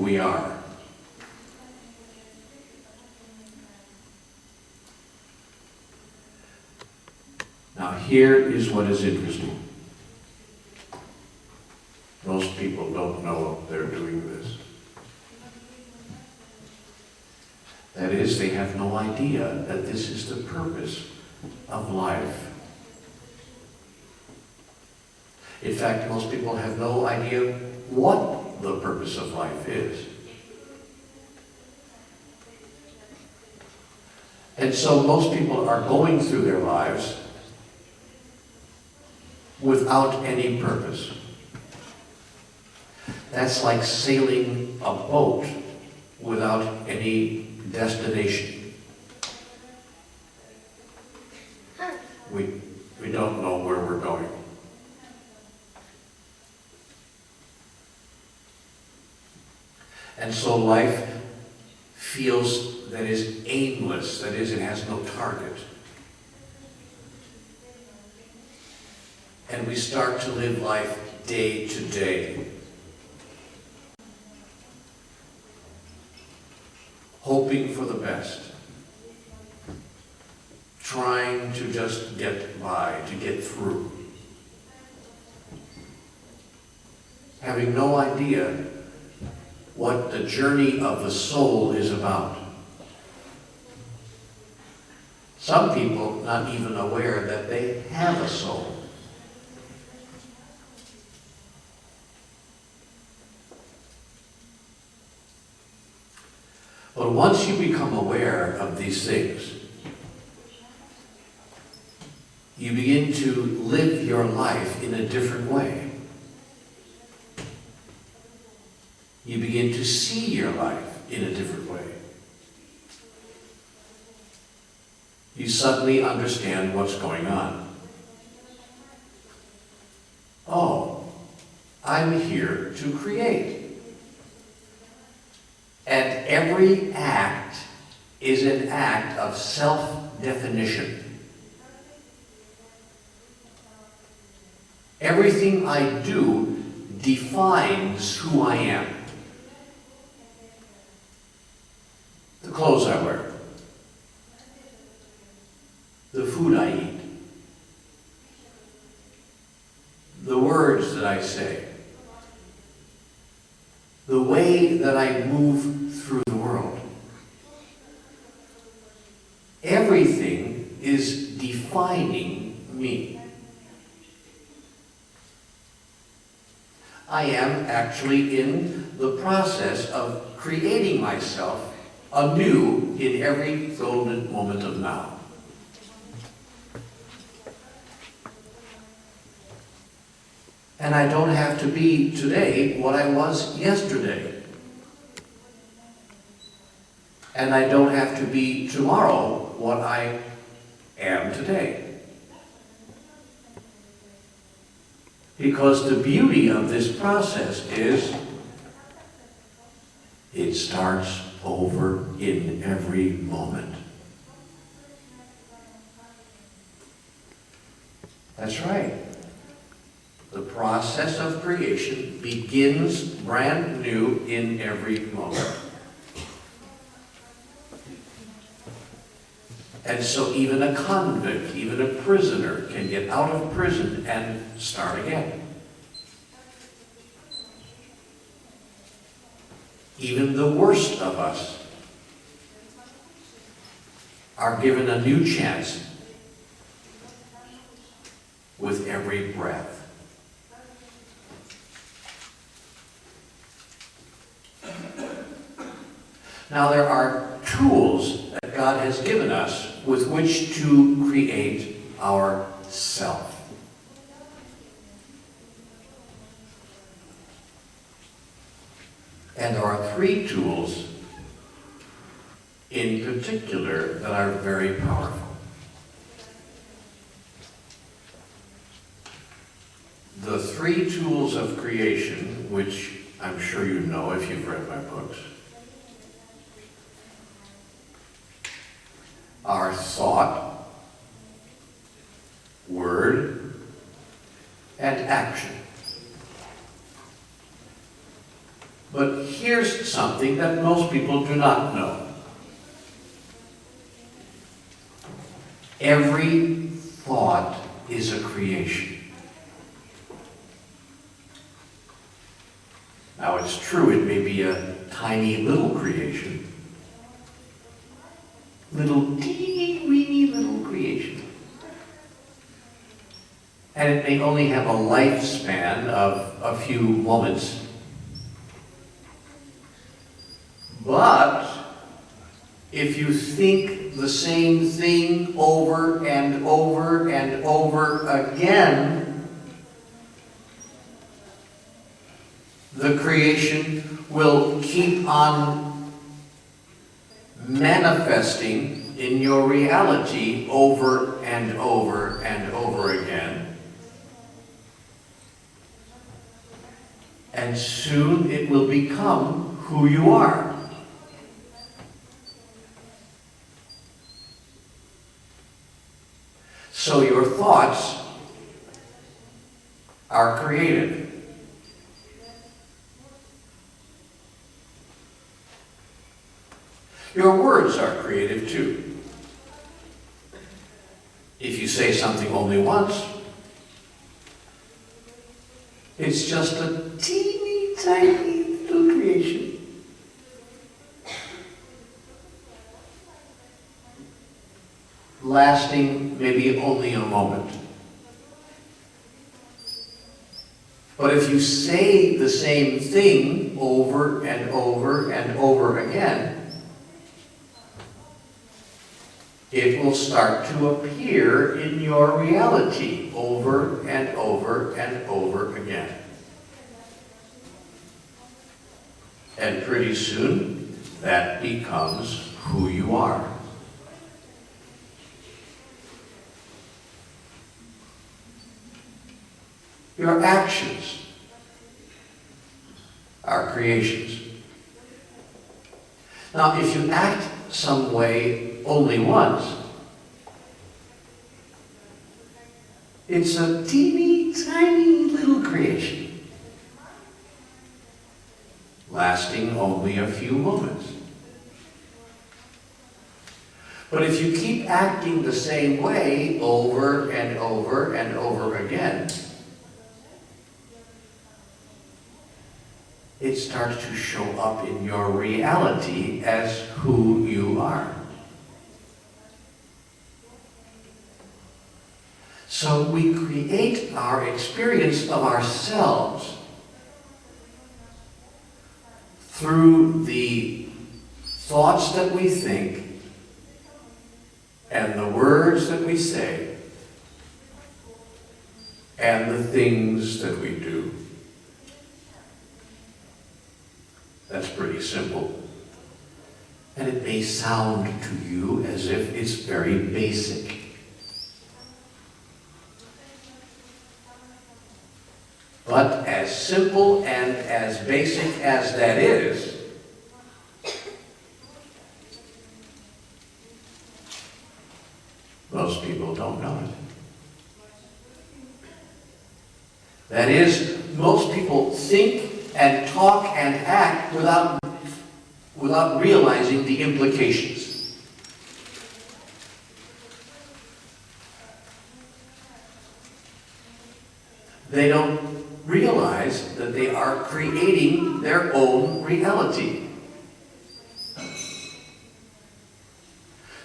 we are. Now here is what is interesting. Most people don't know they're doing this. That is, they have no idea that this is the purpose of life. In fact, most people have no idea what the purpose of life is. And so most people are going through their lives without any purpose. That's like sailing a boat without any destination. We don't know where we're going. And so life feels that is aimless, that is, it has no target. And we start to live life day to day, hoping for the best, trying to just get by, to get through, having no idea what the journey of the soul is about. Some people not even aware that they have a soul. But once you become aware of these things, you begin to live your life in a different way. You begin to see your life in a different way. You suddenly understand what's going on. Oh, I'm here to create. And every act is an act of self-definition. Everything I do defines who I am. The clothes I wear, the food I eat, the words that I say, the way that I move through the world. Everything is defining me. I am actually in the process of creating myself anew in every golden moment of now. And I don't have to be today what I was yesterday. And I don't have to be tomorrow what I am today. Because the beauty of this process is it starts over in every moment. That's right. The process of creation begins brand new in every moment. And so even a convict, even a prisoner can get out of prison and start again. Even the worst of us are given a new chance with every breath. Now there are tools that God has given us with which to create our self. And there are three tools in particular that are very powerful. The three tools of creation, which I'm sure you know if you've read my books, are thought, word, and action. But here's something that most people do not know. Every thought is a creation. Now it's true, it may be a tiny little creation. Little teeny weeny little creation. And it may only have a lifespan of a few moments. But if you think the same thing over and over and over again, the creation will keep on manifesting in your reality over and over and over again. And soon it will become who you are. So your thoughts are creative. Your words are creative too. If you say something only once, it's just a teeny tiny little creation. Lasting maybe only a moment. But if you say the same thing over and over and over again, it will start to appear in your reality over and over and over again. And pretty soon, that becomes who you are. Your actions are creations. Now, if you act some way only once, it's a teeny tiny little creation, lasting only a few moments. But if you keep acting the same way over and over and over again, it starts to show up in your reality as who you are. So we create our experience of ourselves through the thoughts that we think and the words that we say and the things that we do. That's pretty simple. And it may sound to you as if it's very basic. But as simple and as basic as that is, most people don't know it. That is, most people think and talk and act without realizing the implications. They don't realize that they are creating their own reality.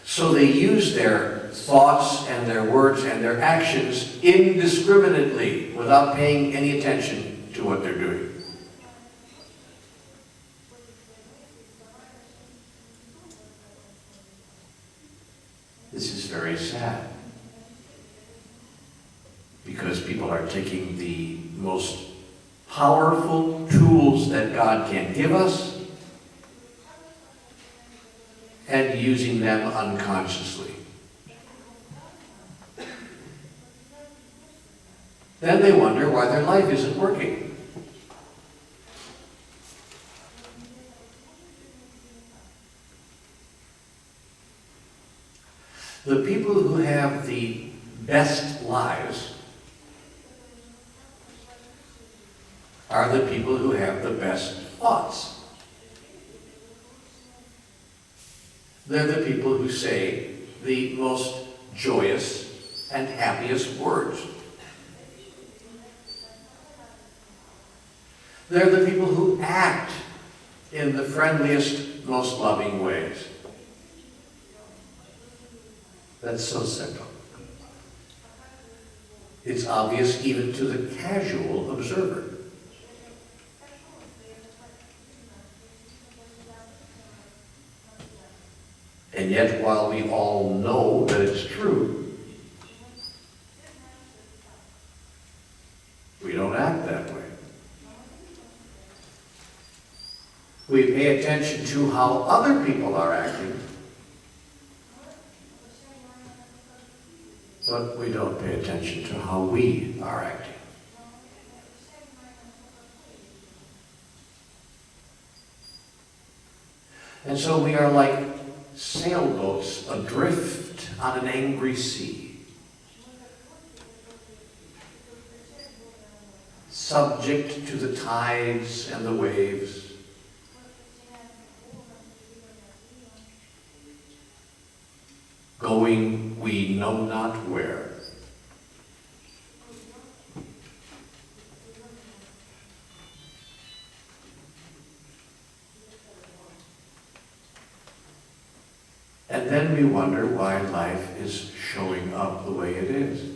So they use their thoughts and their words and their actions indiscriminately without paying any attention to what they're doing. This is very sad, because people are taking the most powerful tools that God can give us and using them unconsciously. Then they wonder why their life isn't working. The people who have the best lives are the people who have the best thoughts. They're the people who say the most joyous and happiest words. They're the people who act in the friendliest, most loving ways. That's so simple. It's obvious even to the casual observer. And yet, while we all know that it's true, we don't act that way. We pay attention to how other people are acting, but we don't pay attention to how we are acting. And so we are like sailboats adrift on an angry sea, subject to the tides and the waves, going we know not where. And then we wonder why life is showing up the way it is.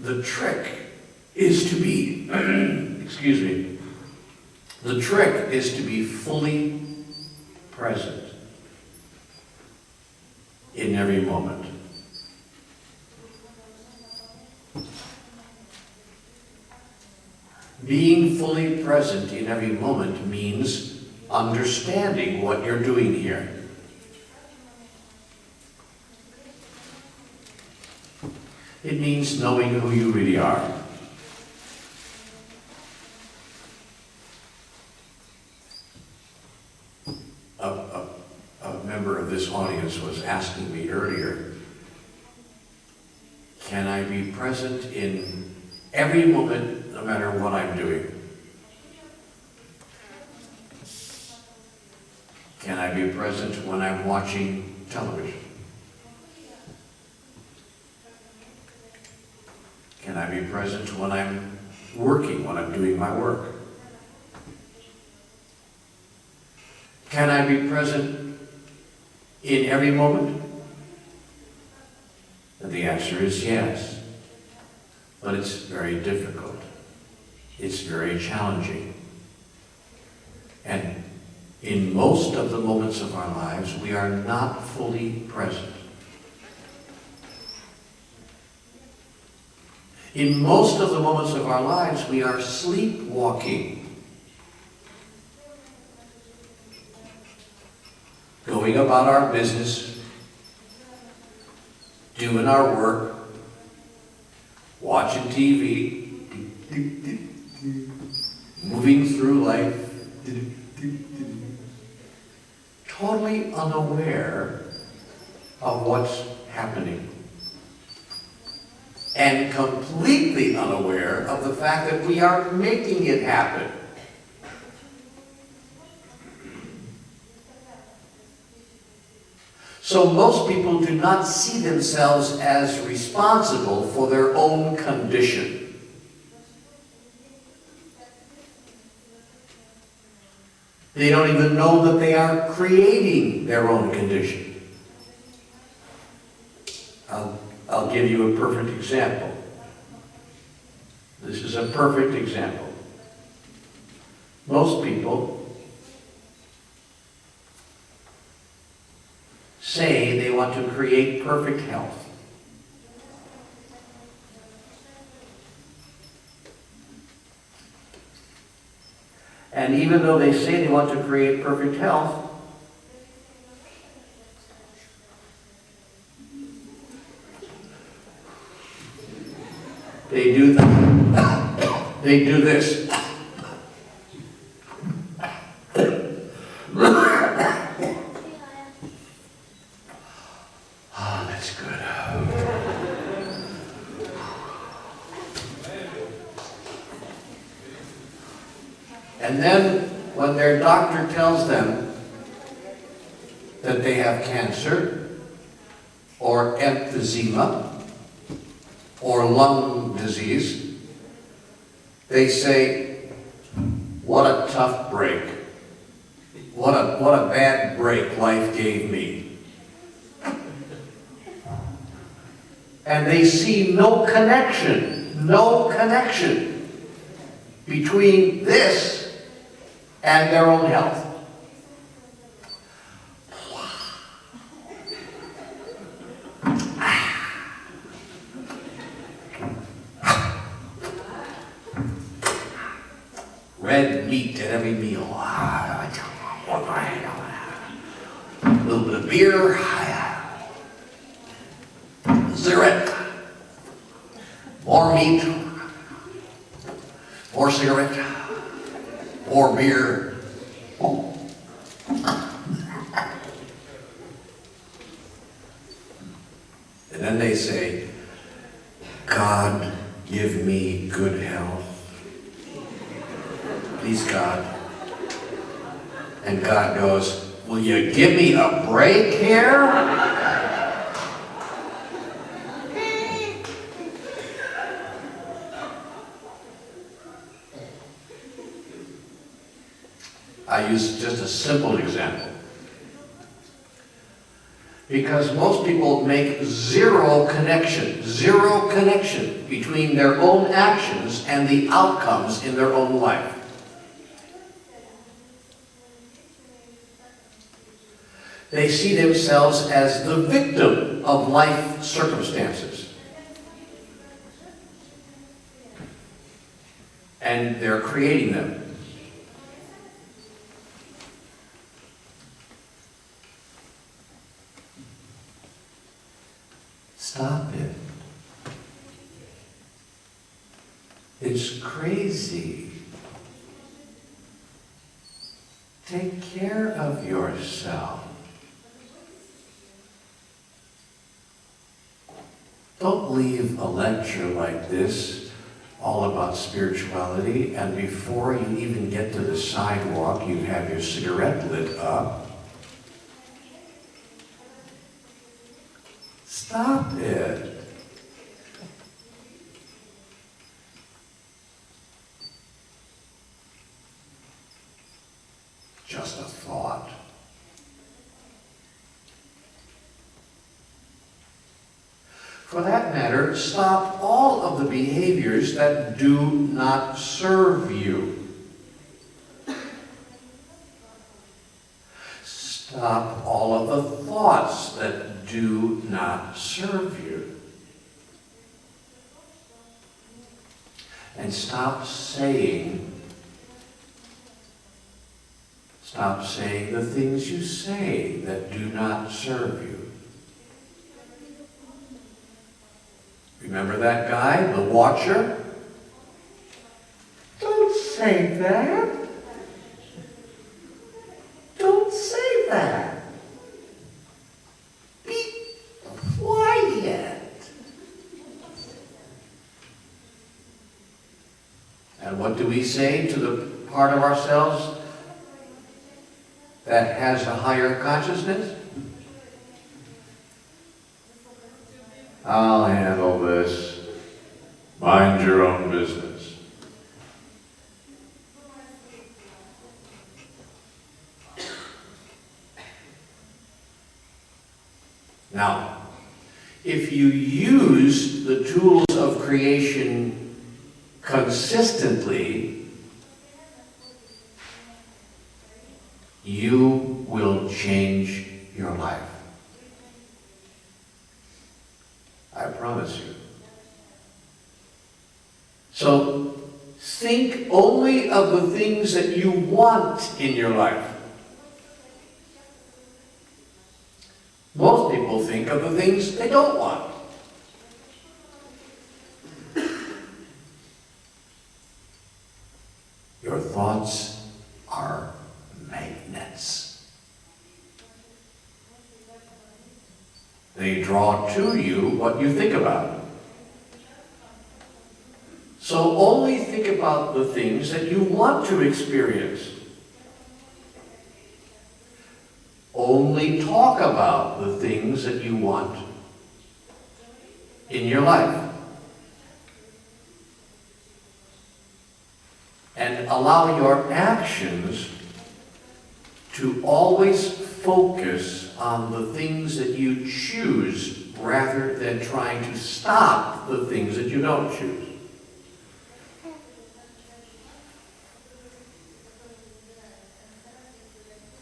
The trick is to be, excuse me, the trick is to be fully present in every moment. Being fully present in every moment means understanding what you're doing here. It means knowing who you really are. A member of this audience was asking me earlier, can I be present in every moment, no matter what I'm doing? Can I be present when I'm watching television? Can I be present when I'm working, when I'm doing my work? Can I be present in every moment? And the answer is yes. But it's very difficult. It's very challenging. And in most of the moments of our lives, we are not fully present. In most of the moments of our lives, we are sleepwalking. Going about our business, doing our work, watching TV, moving through life, totally unaware of what's happening, and completely unaware of the fact that we are making it happen. So most people do not see themselves as responsible for their own condition. They don't even know that they are creating their own condition. I'll give you a perfect example. This is a perfect example. Most people say they want to create perfect health. And even though they say they want to create perfect health, they do this. That's good. And then when their doctor tells them that they have cancer or emphysema or lung disease, they say, what a tough break. What a bad break life gave me. And they see no connection between this and their own health. Red meat at every meal. A little bit of beer. Cigarette. More meat. More cigarette. More beer. And then they say, God, give me good health. Please, God. And God goes, will you give me a break here? I use just a simple example. Because most people make zero connection between their own actions and the outcomes in their own life. They see themselves as the victim of life circumstances. And they're creating them. Stop it. It's crazy. Take care of yourself. Don't leave a lecture like this, all about spirituality, and before you even get to the sidewalk, you have your cigarette lit up. Stop it. Just a thought. For that matter, stop all of the behaviors that do not serve you. Stop all of the thoughts that do not serve you. And stop saying the things you say that do not serve you. Remember that guy, the watcher? Don't say that. Don't say that. Be quiet. And what do we say to the part of ourselves that has a higher consciousness? I'll handle this. Mind your own business. Now, if you use the tools of creation consistently, you will change your life. I promise you. So, think only of the things that you want in your life. Most people think of the things they don't want. Your thoughts are magnets. They draw to you what you think about. So only think about about the things that you want to experience. Only talk about the things that you want in your life. And allow your actions to always focus on the things that you choose rather than trying to stop the things that you don't choose.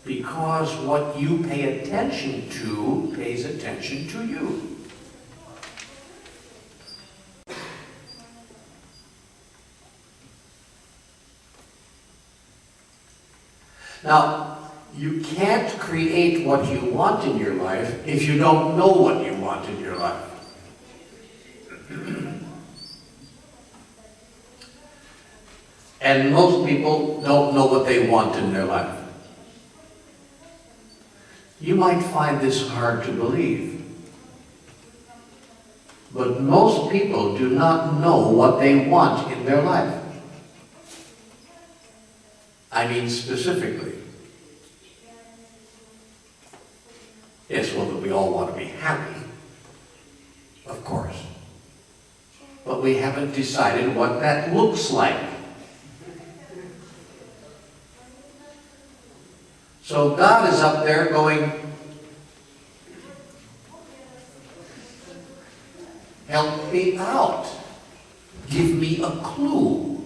Because what you pay attention to pays attention to you. Now, you can't create what you want in your life if you don't know what you want in your life. And most people don't know what they want in their life. You might find this hard to believe, but most people do not know what they want in their life. I mean specifically. Yes, well, we all want to be happy, of course. But we haven't decided what that looks like. So God is up there going, help me out. Give me a clue.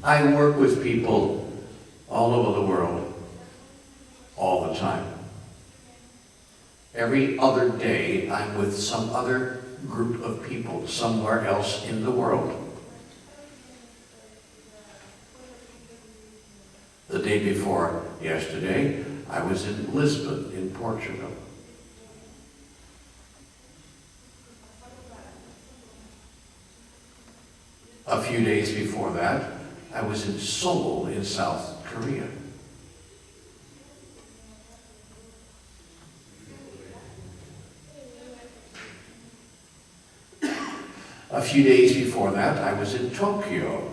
I work with people all over the world, all the time. Every other day, I'm with some other group of people somewhere else in the world. The day before yesterday, I was in Lisbon, in Portugal. A few days before that, I was in Seoul, in South Korea. A few days before that, I was in Tokyo.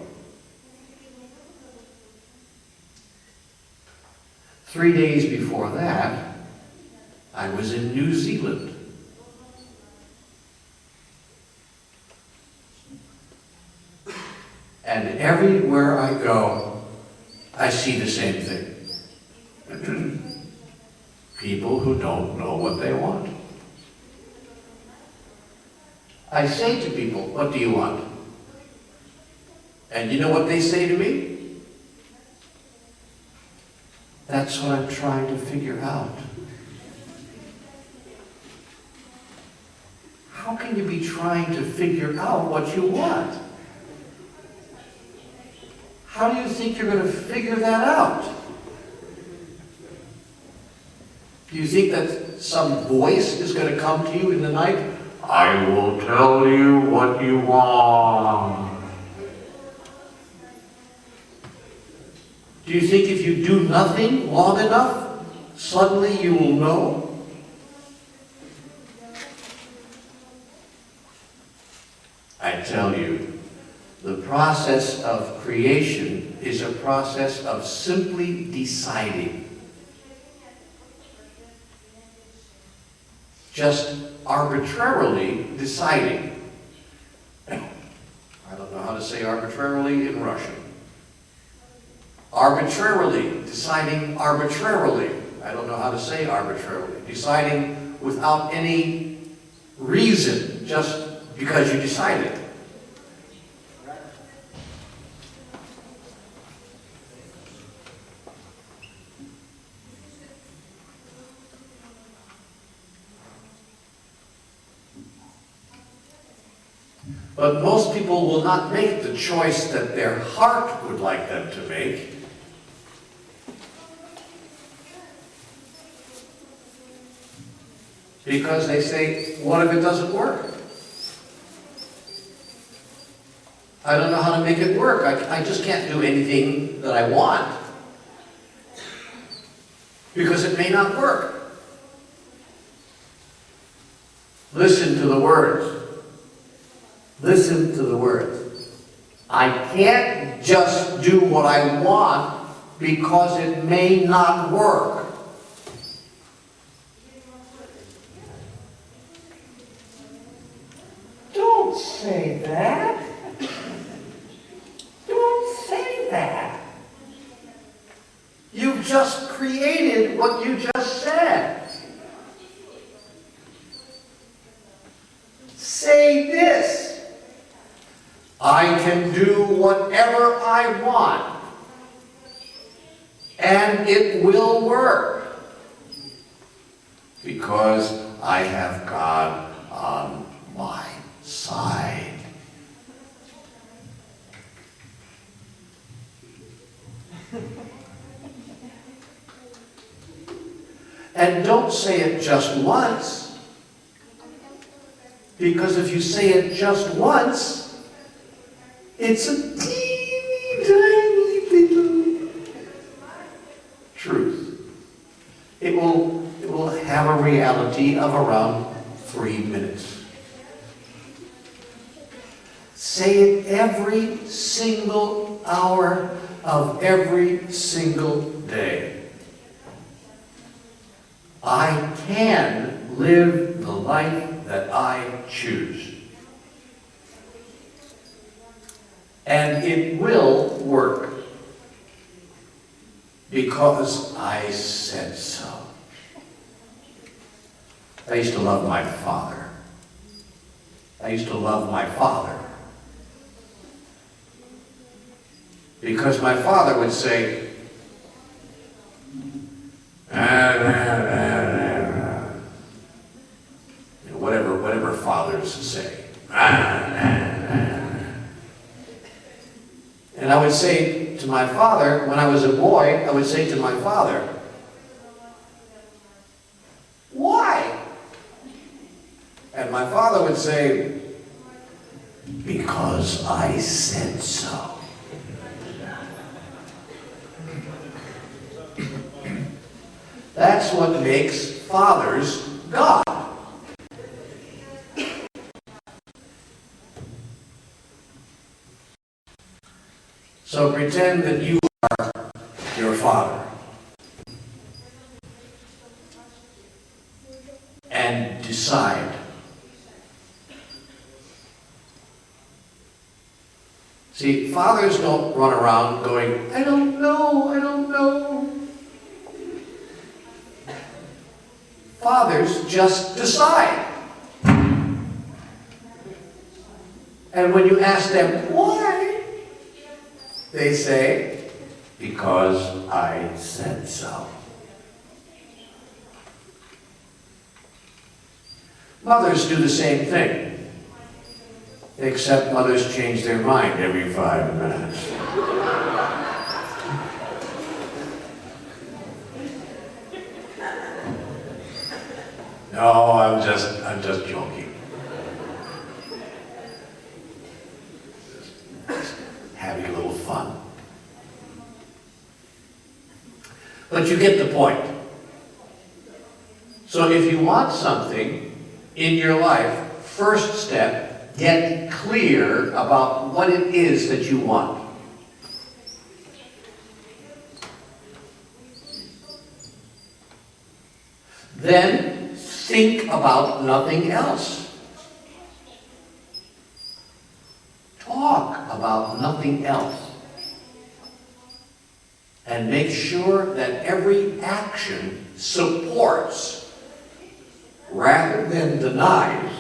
3 days before that, I was in New Zealand. And everywhere I go, I see the same thing. People who don't know what they want. I say to people, what do you want? And you know what they say to me? That's what I'm trying to figure out. How can you be trying to figure out what you want? How do you think you're going to figure that out? Do you think that some voice is going to come to you in the night? I will tell you what you want. Do you think if you do nothing long enough, suddenly you will know? I tell you, the process of creation is a process of simply deciding. Just arbitrarily deciding. I don't know how to say arbitrarily in Russian. Arbitrarily, deciding arbitrarily. I don't know how to say arbitrarily. Deciding without any reason, just because you decided. But most people will not make the choice that their heart would like them to make. Because they say, what if it doesn't work? I don't know how to make it work. I just can't do anything that I want. Because it may not work. Listen to the words. Listen to the words. I can't just do what I want because it may not work. Don't say that. Don't say that. You've just created what you just said. Say this. I can do whatever I want, and it will work, because I have God on my side. And don't say it just once, because if you say it just once, it's a teeny tiny little truth. It will have a reality of around 3 minutes. Say it every single hour of every single day. I can live the life that I choose. And it will work, because I said so. I used to love my father. Because my father would say, whatever fathers say. And I would say to my father, when I was a boy, I would say to my father, why? And my father would say, because I said so. That's what makes fathers God. So pretend that you are your father. And decide. See, fathers don't run around going, I don't know, I don't know. Fathers just decide. And when you ask them, why? They say, because I said so. Mothers do the same thing, except mothers change their mind every 5 minutes. No, I'm just joking. Just having a little fun. But you get the point. So if you want something in your life, first step, get clear about what it is that you want. Then think about nothing else. Talk about nothing else. And make sure that every action supports, rather than denies,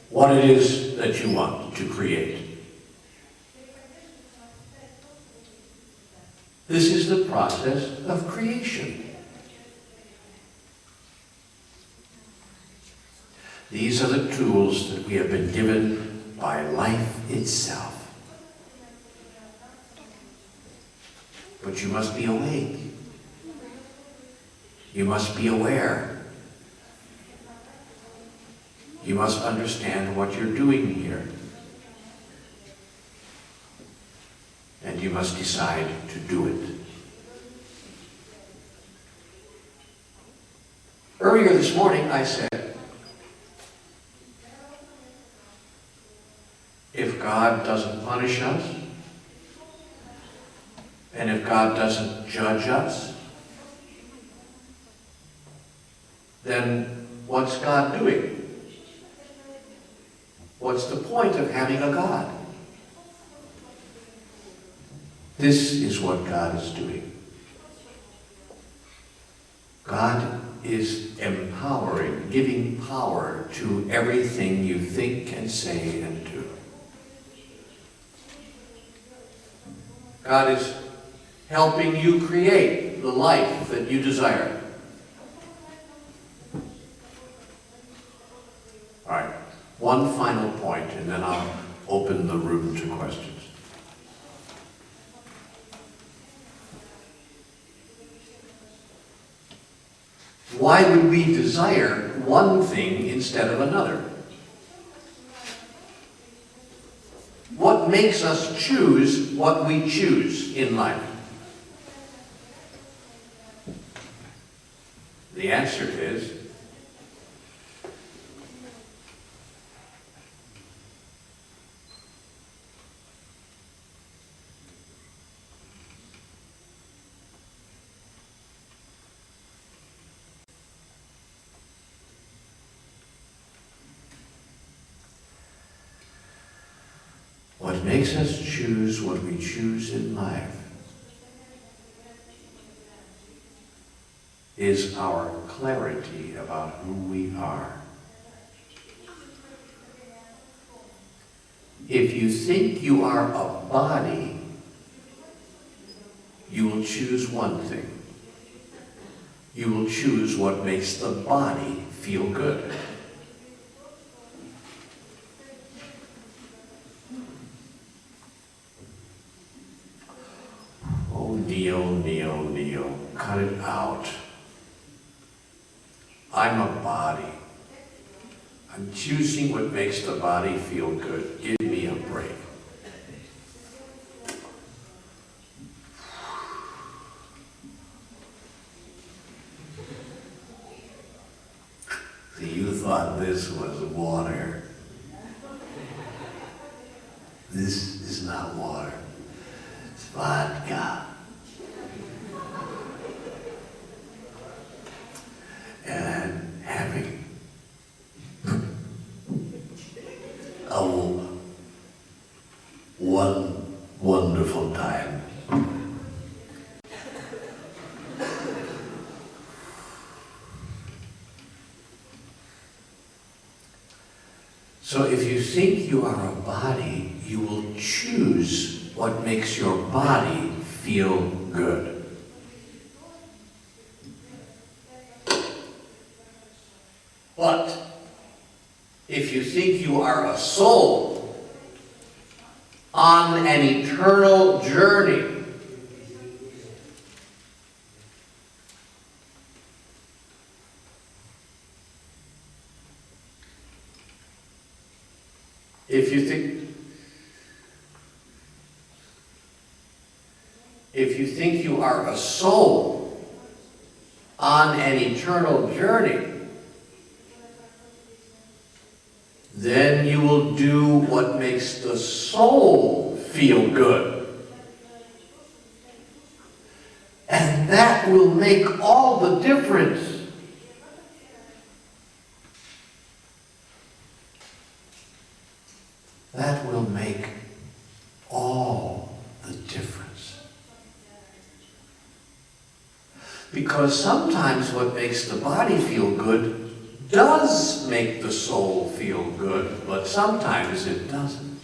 what it is that you want to create. This is the process of creation. These are the tools that we have been given by life itself. But you must be awake. You must be aware. You must understand what you're doing here. And you must decide to do it. Earlier this morning I said, if God doesn't punish us, and if God doesn't judge us, then what's God doing? What's the point of having a God? This is what God is doing. God is empowering, giving power to everything you think and say and do. God is helping you create the life that you desire. All right, one final point, and then I'll open the room to questions. Why would we desire one thing instead of another? What makes us choose what we choose in life? The answer is what makes us choose what we choose in life is our clarity about who we are. If you think you are a body, you will choose one thing. You will choose what makes the body feel good. Oh, Neale, cut it out. I'm a body. I'm choosing what makes the body feel good. Give me a break. See, you thought this was water. This is not water. It's vodka. And I'm having one wonderful time. So if you think you are a body, you will choose what makes your body feel good. But if you think you are a soul on an eternal journey, if you think you are a soul on an eternal journey, then you will do what makes the soul feel good. And that will make all the difference. That will make all the difference. Because sometimes what makes the body feel good does make the soul feel good, but sometimes it doesn't.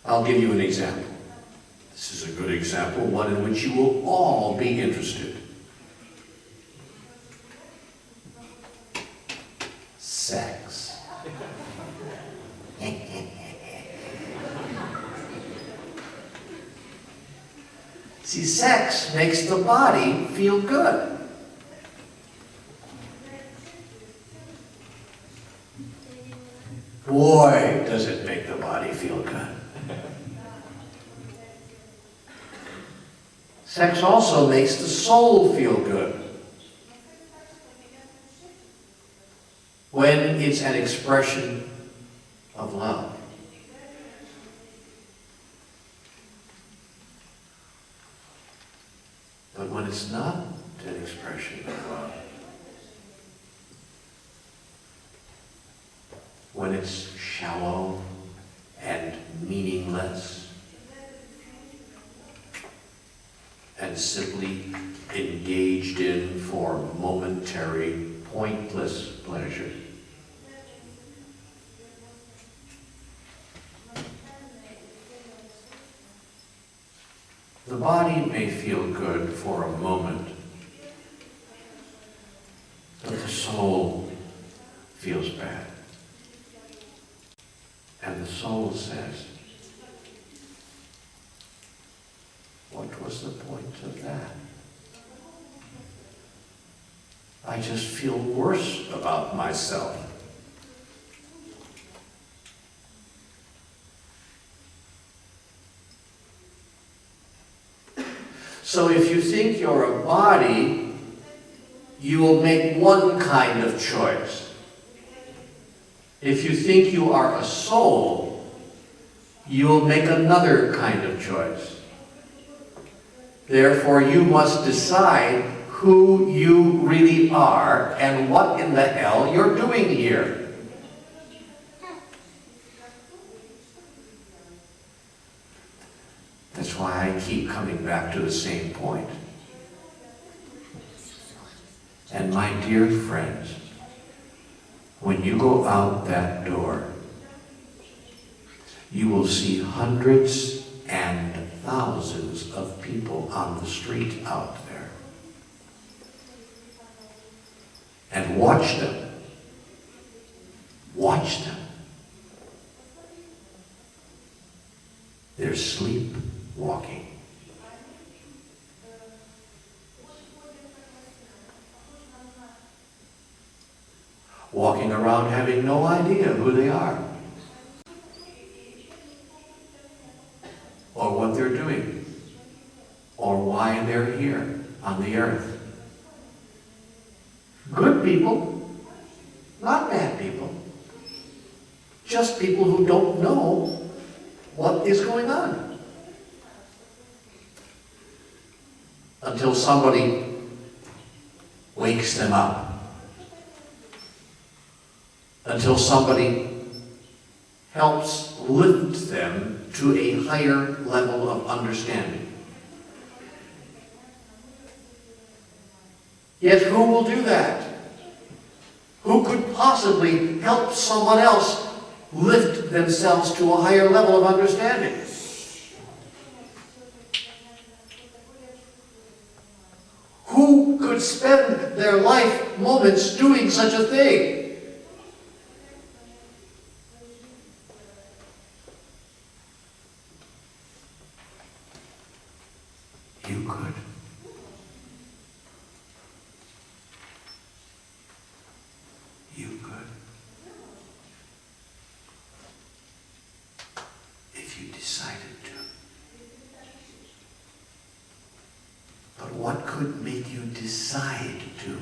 I'll give you an example. This is a good example, one in which you will all be interested. Sex. See, sex makes the body feel good. Boy, does it make the body feel good. Sex also makes the soul feel good. when it's an expression of love. But when it's not an expression of love, when it's shallow and meaningless and simply engaged in for momentary, pointless pleasure, the body may feel good for a moment, but the soul feels bad. And the soul says, what was the point of that? I just feel worse about myself. So if you think you're a body, you will make one kind of choice. If you think you are a soul, you will make another kind of choice. Therefore, you must decide who you really are and what in the hell you're doing here. That's why I keep coming back to the same point. And my dear friends, when you go out that door, you will see hundreds and thousands of people on the street out there. And watch them. Watch them. They're sleepwalking. Walking around having no idea who they are or what they're doing or why they're here on the earth. Good people, not bad people, just people who don't know what is going on. Until somebody wakes them up. Until somebody helps lift them to a higher level of understanding. Yet who will do that? Who could possibly help someone else lift themselves to a higher level of understanding? Who could spend their life moments doing such a thing? You could. You could. If you decided to. But what could make you decide to?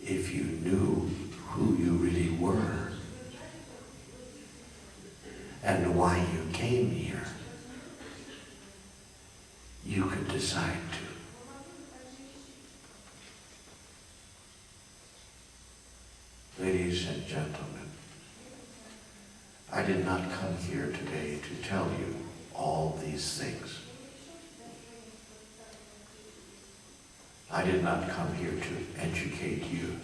If you knew who you really were and why you came here, you could decide to. Ladies and gentlemen, I did not come here today to tell you all these things. I did not come here to educate you.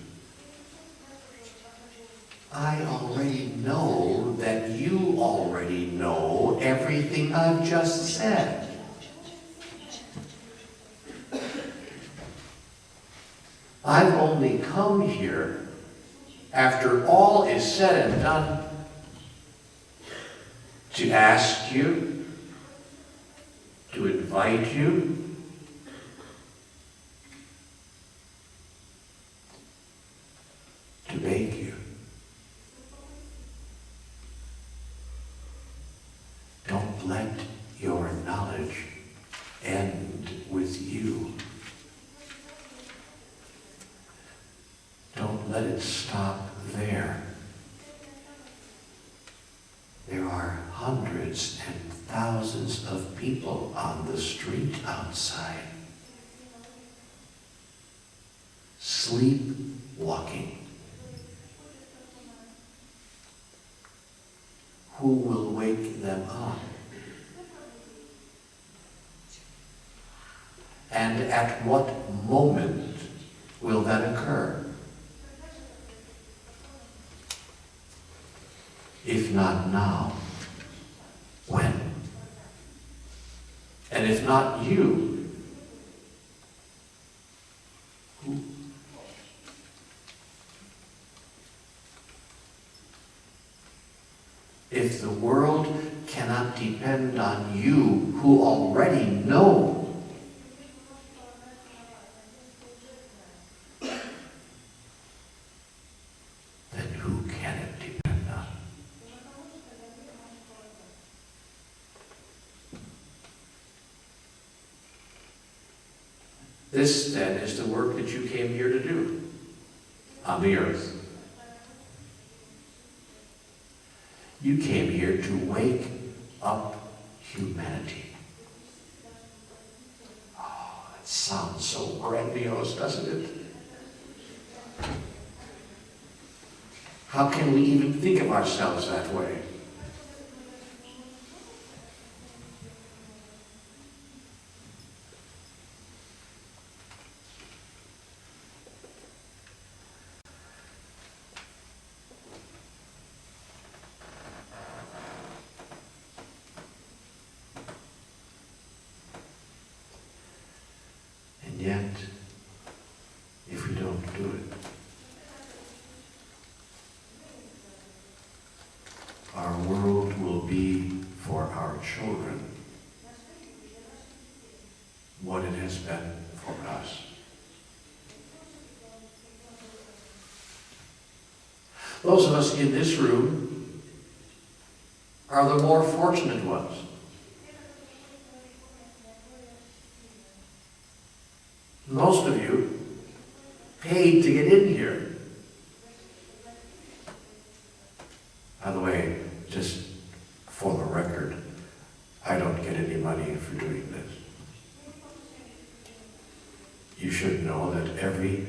I already know that you already know everything I've just said. I've only come here, after all is said and done, to ask you, to invite you, to beg you. Don't let your knowledge end with you. let it stop there. There are hundreds and thousands of people on the street outside, sleepwalking. Who will wake them up? And at what moment will that occur? If not now, when? And if not you, who? If the world cannot depend on you who already know, then who can it depend on? This, then, is the work that you came here to do on the earth. You came here to wake up humanity. Oh, that sounds so grandiose, doesn't it? How can we even think of ourselves that way? And yet, if we don't do it, our world will be for our children what it has been for us. Those of us in this room are the more fortunate ones. Most of you paid to get in here. By the way, just for the record, I don't get any money for doing this. You should know that every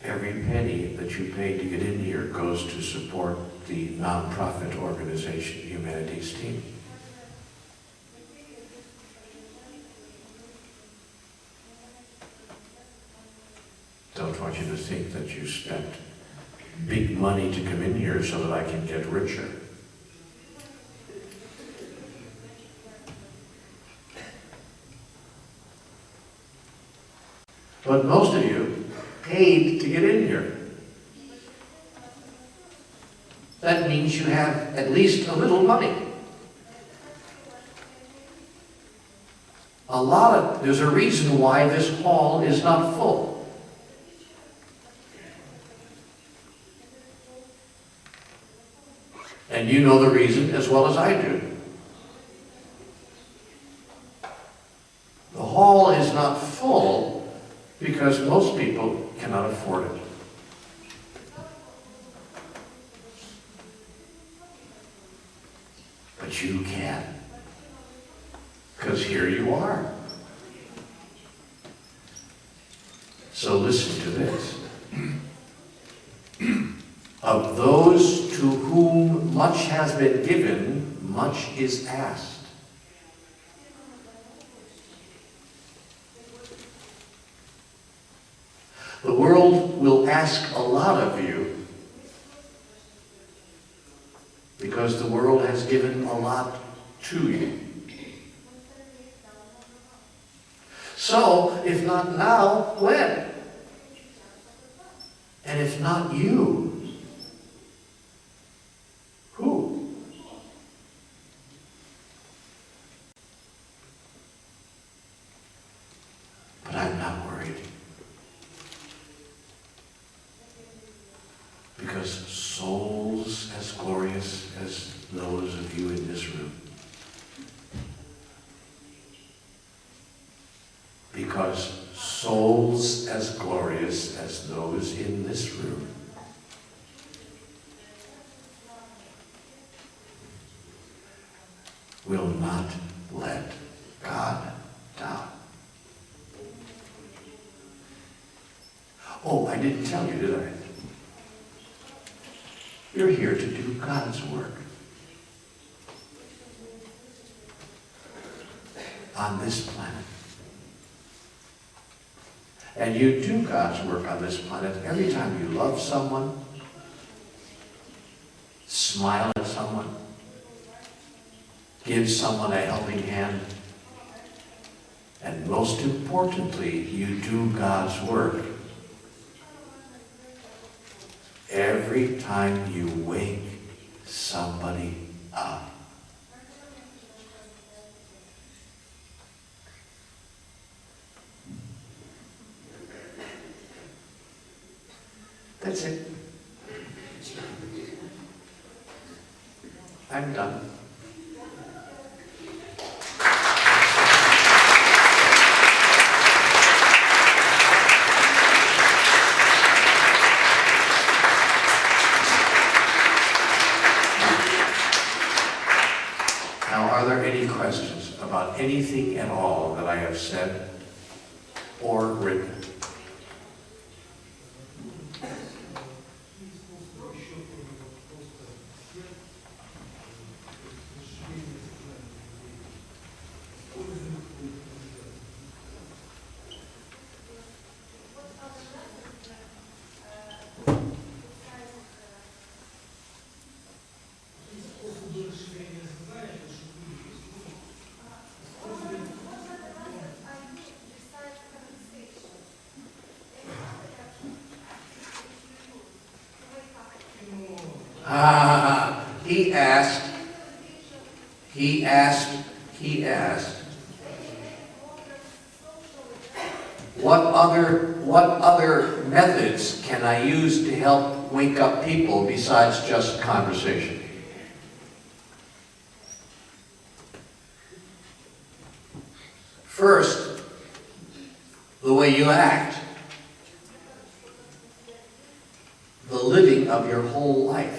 penny that you pay to get in here goes to support the nonprofit organization Humanities Team. Don't want you to think that you spent big money to come in here so that I can get richer. But most of you paid to get in here. That means you have at least a little money. There's a reason why this hall is not full. And you know the reason as well as I do. The hall is not full because most people cannot afford it. But you can. Because here you are. So listen to this. Of those to whom much has been given, much is asked. The world will ask a lot of you because the world has given a lot to you. So, if not now, when? And if not you, who? But I'm not worried. Because souls as glorious as those of you in this room, because souls as glorious as those in this room not let God down. Oh, I didn't tell you, did I? You're here to do God's work on this planet. And you do God's work on this planet every time you love someone, smile at someone, give someone a helping hand, and most importantly, you do God's work every time you wake somebody up. That's it. I'm done. Now, are there any questions about anything at all that I have said or written? He asked, what other methods can I use to help wake up people besides just conversation? First, the way you act, the living of your whole life.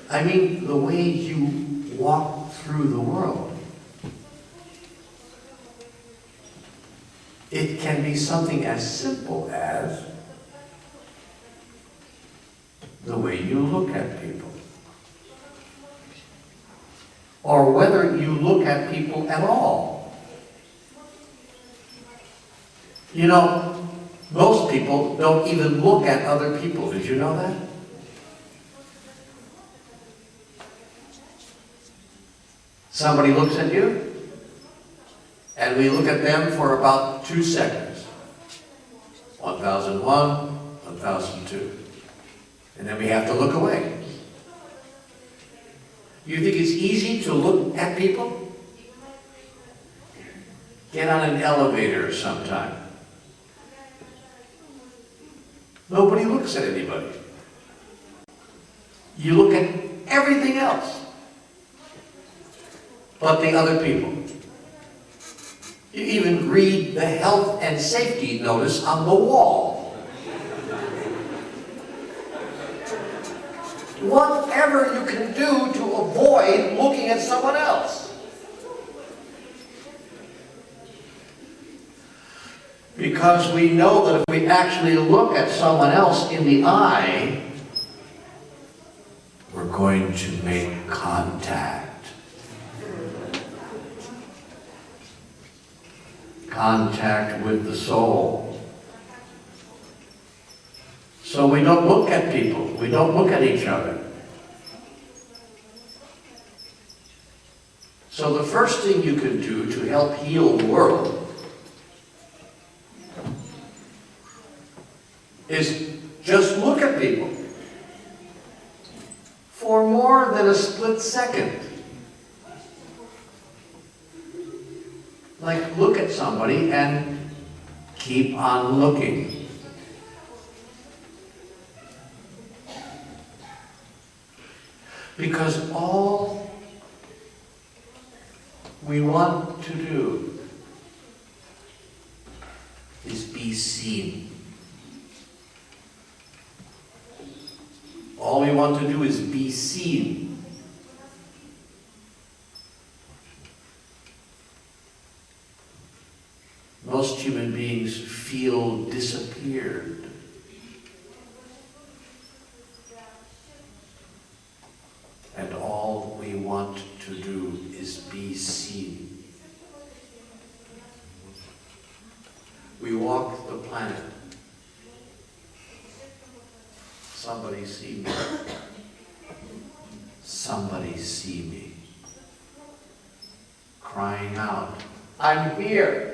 I mean, the way you walk through the world. It can be something as simple as the way you look at people. Or whether you look at people at all. You know, most people don't even look at other people. Did you know that? Somebody looks at you, and we look at them for about 2 seconds. 1001, 1002. And then we have to look away. You think it's easy to look at people? Get on an elevator sometime. Nobody looks at anybody. You look at everything else but the other people. You even read the health and safety notice on the wall. Whatever you can do to avoid looking at someone else. Because we know that if we actually look at someone else in the eye, we're going to make contact. Contact with the soul. So we don't look at people. We don't look at each other. So the first thing you can do to help heal the world is just look at people for more than a split second. Like, look at somebody and keep on looking. Because all we want to do is be seen. All we want to do is be seen. most human beings feel disappeared. And all we want to do is be seen. We walk the planet. Somebody see me. Somebody see me. Crying out, I'm here.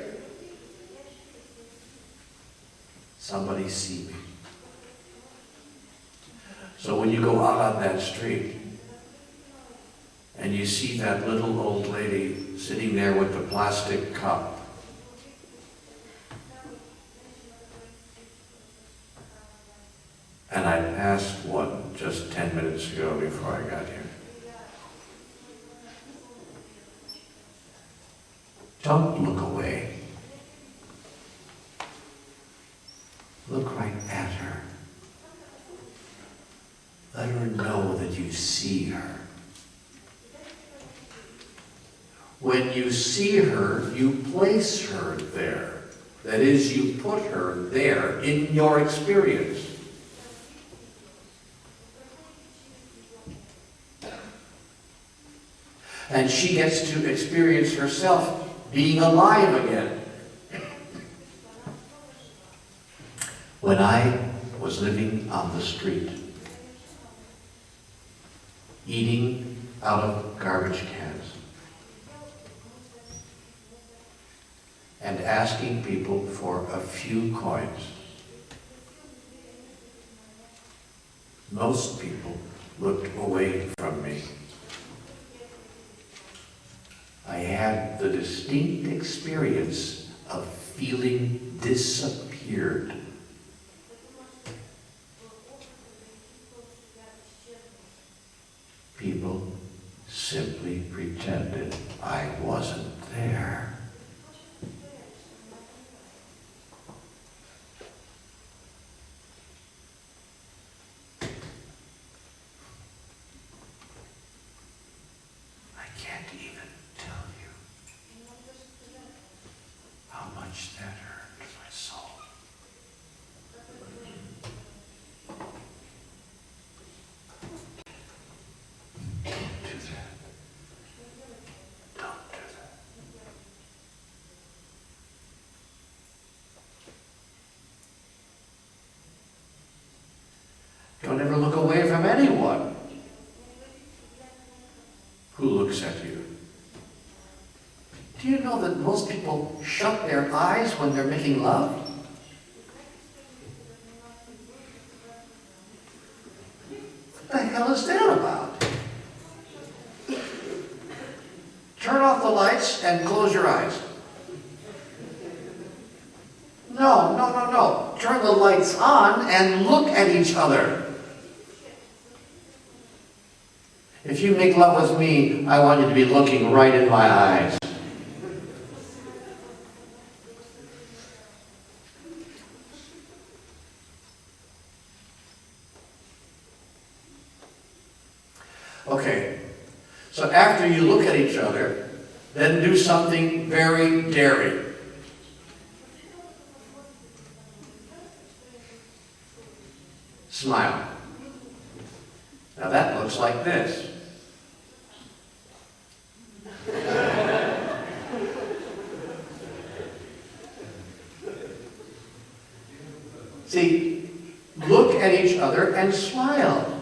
Somebody see me. So when you go out on that street and you see that little old lady sitting there with the plastic cup, and I passed one just 10 minutes ago before I got here. Don't look away. Look right at her. Let her know that you see her. When you see her, you place her there. That is, you put her there in your experience. And she gets to experience herself being alive again. When I was living on the street, eating out of garbage cans, and asking people for a few coins, most people looked away from me. I had the distinct experience of feeling disappeared. People simply pretended I wasn't there. I can't even tell you how much that hurt my soul. Don't do that. Don't do that. Don't ever look away from anyone who looks at you. Do you know that most people shut their eyes when they're making love? What the hell is that about? Turn off the lights and close your eyes. No, no, no, no. Turn the lights on and look at each other. If you make love with me, I want you to be looking right in my eyes. Okay, so after you look at each other, then do something very daring. Smile. Now that looks like this. See, look at each other and smile.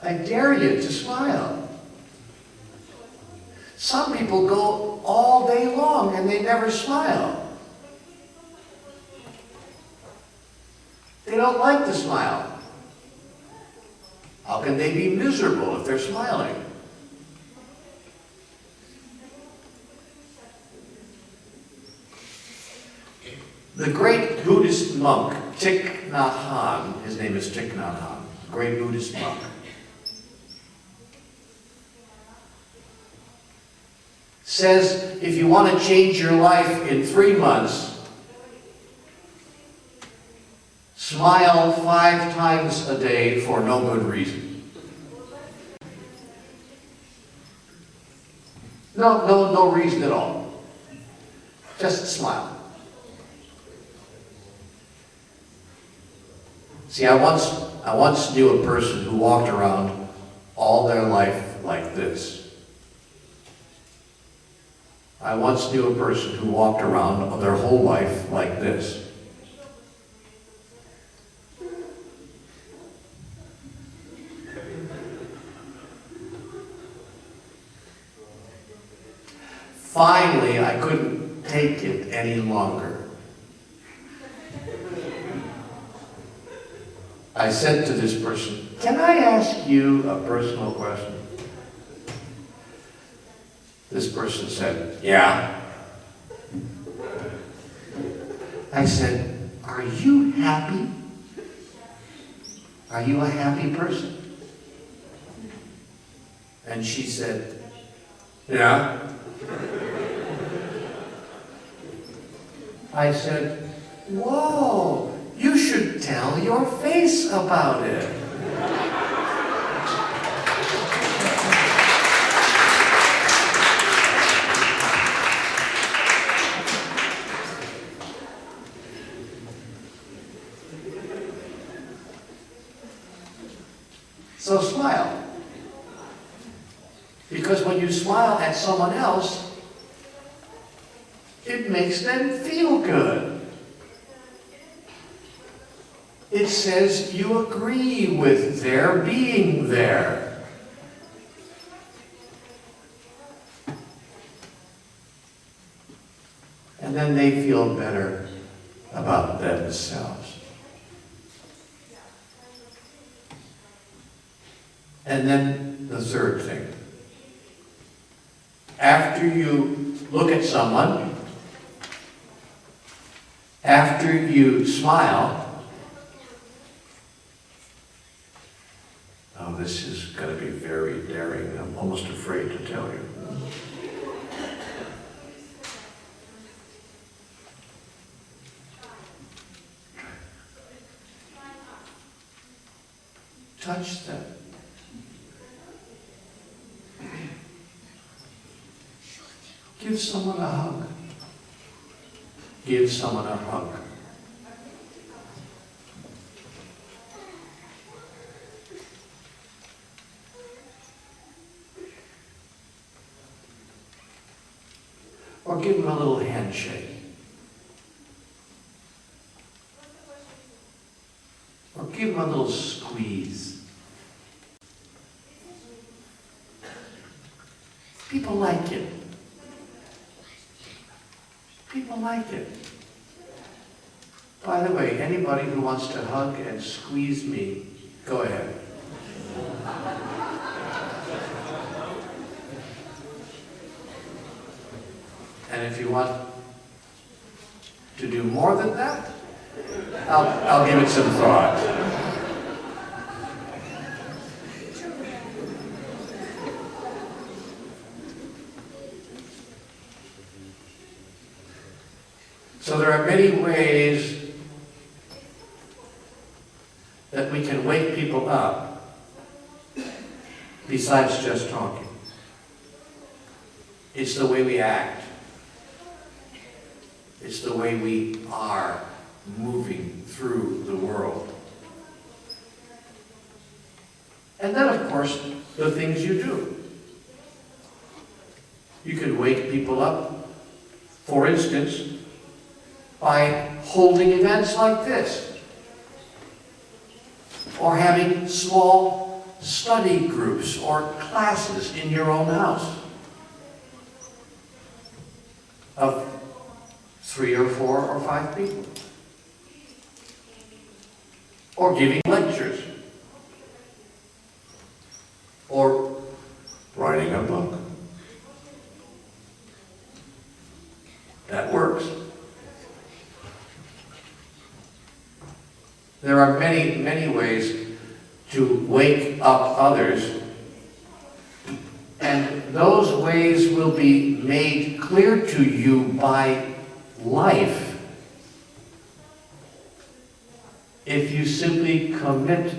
I dare you to smile. Some people go all day long and they never smile. They don't like to smile. How can they be miserable if they're smiling? The great Buddhist monk, Thich Nhat Hanh, his name is Thich Nhat Hanh, great Buddhist monk, says if you want to change your life in 3 months, smile 5 times a day for no good reason. No reason at all. Just smile. See, I once knew a person who walked around all their life like this. I once knew a person who walked around their whole life like this. Finally, I couldn't take it any longer. I said to this person, "Can I ask you a personal question?" This person said, "Yeah." I said, "Are you happy? Are you a happy person?" And she said, "Yeah." I said, "Whoa, you should tell your face about it." So smile. Because when you smile at someone else, it makes them feel good. It says you agree with their being there. And then they feel better about themselves. And then the third thing. After you look at someone, after you smile, oh, this is going to be very daring. I'm almost afraid to tell you. Touch them. Give someone a hug. Give someone a hug. Or give them a little handshake. Or give them a little squeeze. People like it. People like it. By the way, anybody who wants to hug and squeeze me, go ahead. And if you want to do more than that, I'll give it some thought. So there are many ways that we can wake people up besides just talking. It's the way we act. It's the way we are moving through the world. And then, of course, the things you do. You can wake people up, for instance, by holding events like this, or having small study groups or classes in your own house of 3 or 4 or 5 people, or giving lectures, or writing a book. That works. There are many, many ways to wake up others, and those ways will be made clear to you by life if you simply commit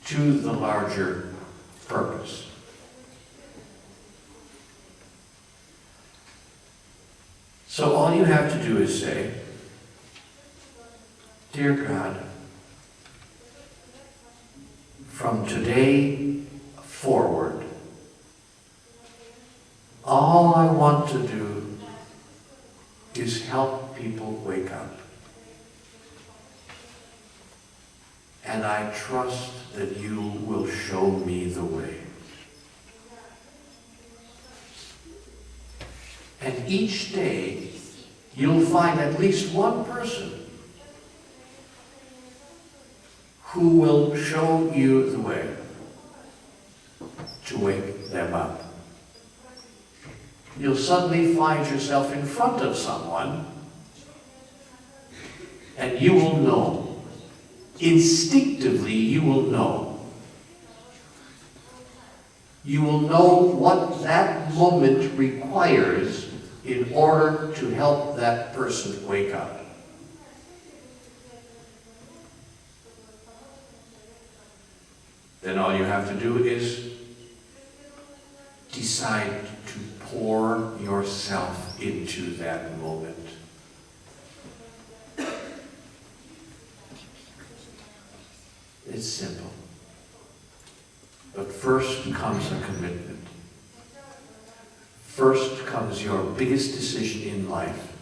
to the larger purpose. all you have to do is say, "Dear God, from today forward, all I want to do is help people wake up. And I trust that you will show me the way." And each day, you'll find at least one person who will show you the way to wake them up. You'll suddenly find yourself in front of someone, and you will know, instinctively you will know. You will know what that moment requires in order to help that person wake up. Then all you have to do is decide to pour yourself into that moment. It's simple. But first comes a commitment. First comes your biggest decision in life.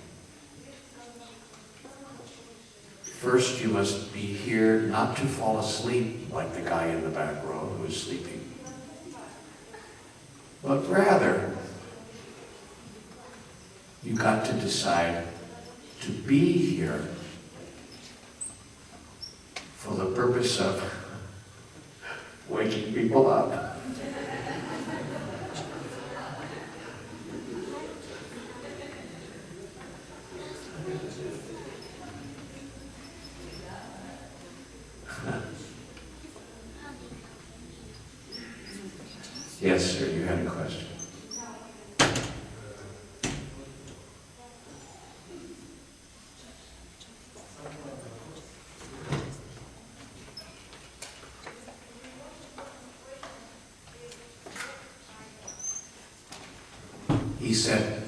First, you must be here not to fall asleep like the guy in the back row who is sleeping, but rather, you got to decide to be here for the purpose of waking people up. Yes, sir, you had a question. He said,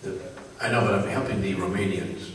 that, I know, but I'm helping the Romanians.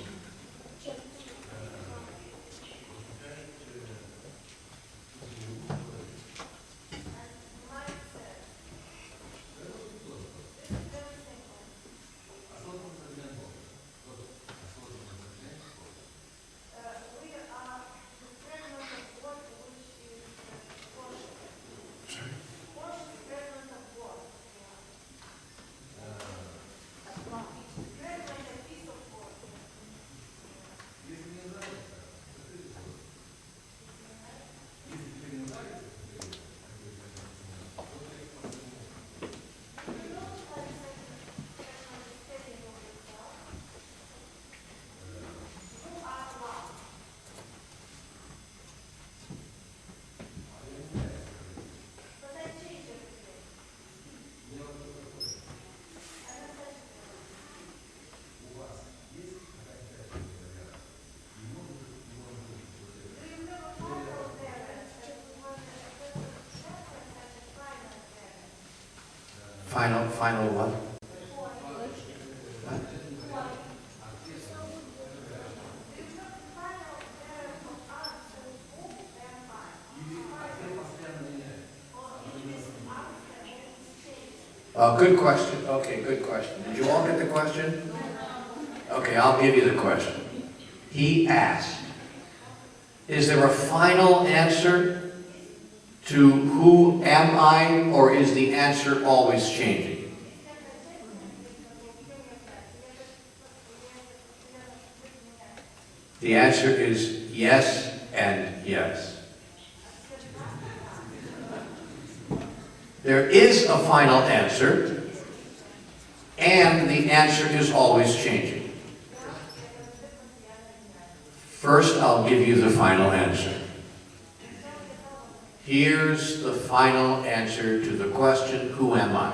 Final what? What? Good question. Okay, good question. Did you all get the question? Okay, I'll give you the question. He asked, is there a final answer to who am I, or is the answer always changing? The answer is yes and yes. There is a final answer, and the answer is always changing. First, I'll give you the final answer. Here's the final answer to the question, who am I?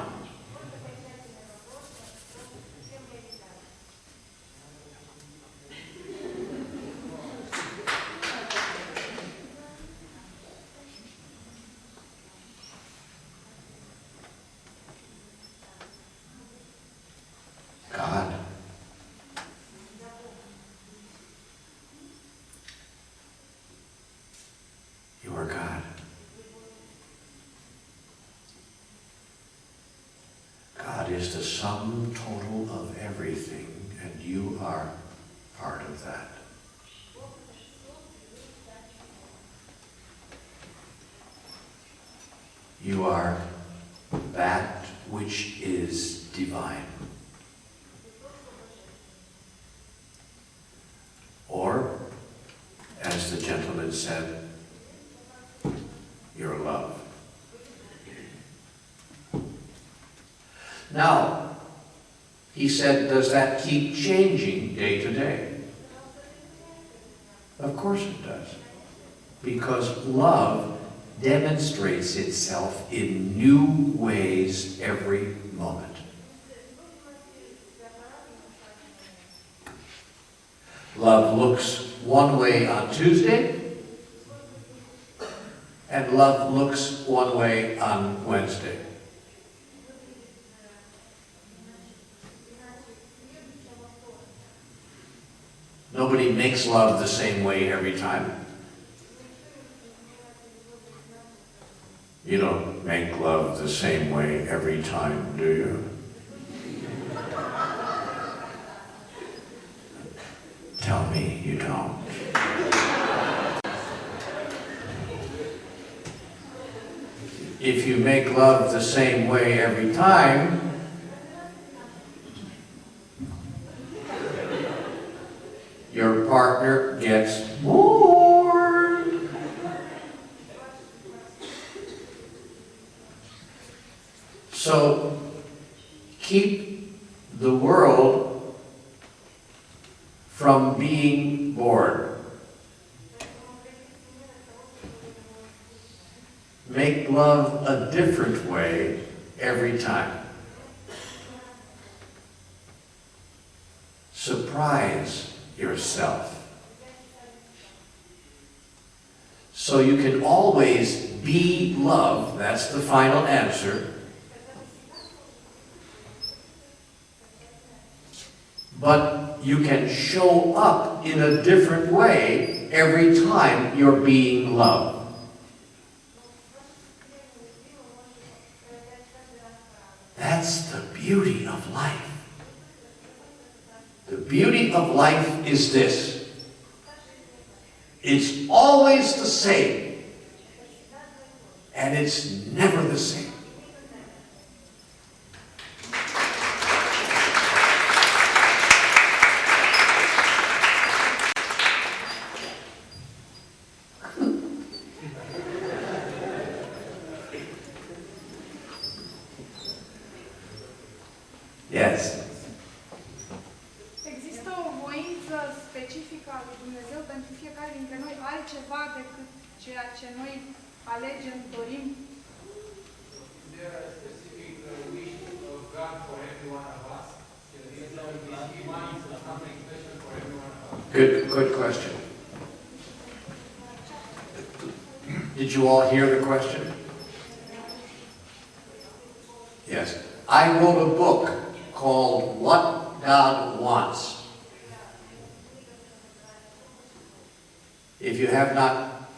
God. is the sum total of everything, and you are part of that. You are that which is divine. Or, as the gentleman said, your love. Now, he said, does that keep changing day to day? Of course it does. Because love demonstrates itself in new ways every moment. Love looks one way on Tuesday, and love looks one way on Wednesday. Nobody makes love the same way every time. You don't make love the same way every time, do you? Tell me you don't. If you make love the same way every time, your partner gets bored. So keep the world from being bored. Make love a different way every time. Surprise yourself. So you can always be love. That's the final answer. But you can show up in a different way every time you're being loved. That's the beauty of life. The beauty of life is this. It's always the same, and it's never the same. Yes. Există o voință specifică a lui Dumnezeu pentru fiecare dintre noi, altceva decât ceea ce noi alegem, dorim? There are specific wish of God for every one of us. He wants something special for every one of us. Good question. Did you all hear the question? Yes. I wrote a book called What God Wants. If you have not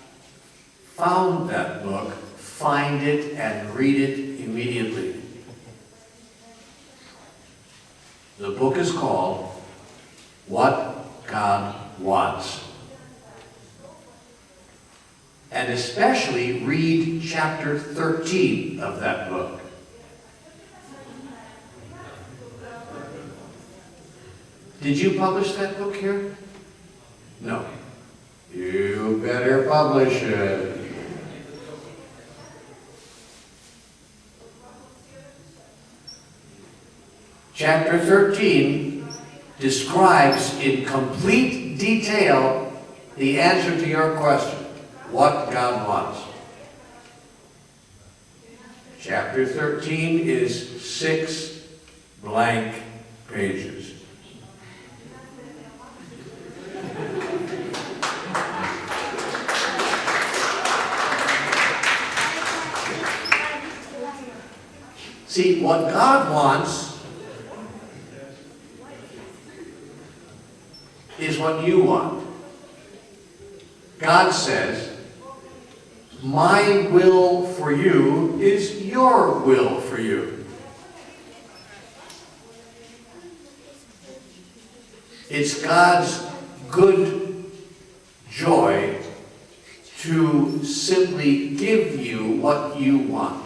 found that book, find it and read it immediately. The book is called What God Wants. And especially read chapter 13 of that book. Did you publish that book here? No. You better publish it. Chapter 13 describes in complete detail the answer to your question, what God wants. Chapter 13 is 6 blank pages. See, what God wants is what you want. God says, my will for you is your will for you. It's God's good joy to simply give you what you want.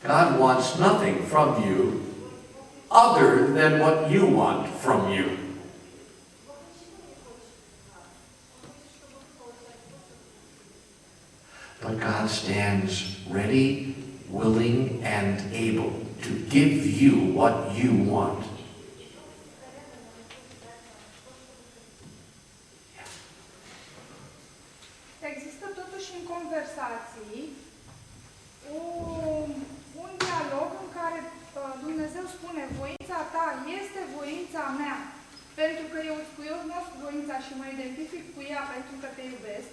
God wants nothing from you other than what you want from you. But God stands ready, willing, and able to give you what you want. Există totuși în conversații un dialog în care Dumnezeu spune voința ta este voința mea, pentru că eu îți cunosc voința și mă identific cu ea pentru că te iubesc.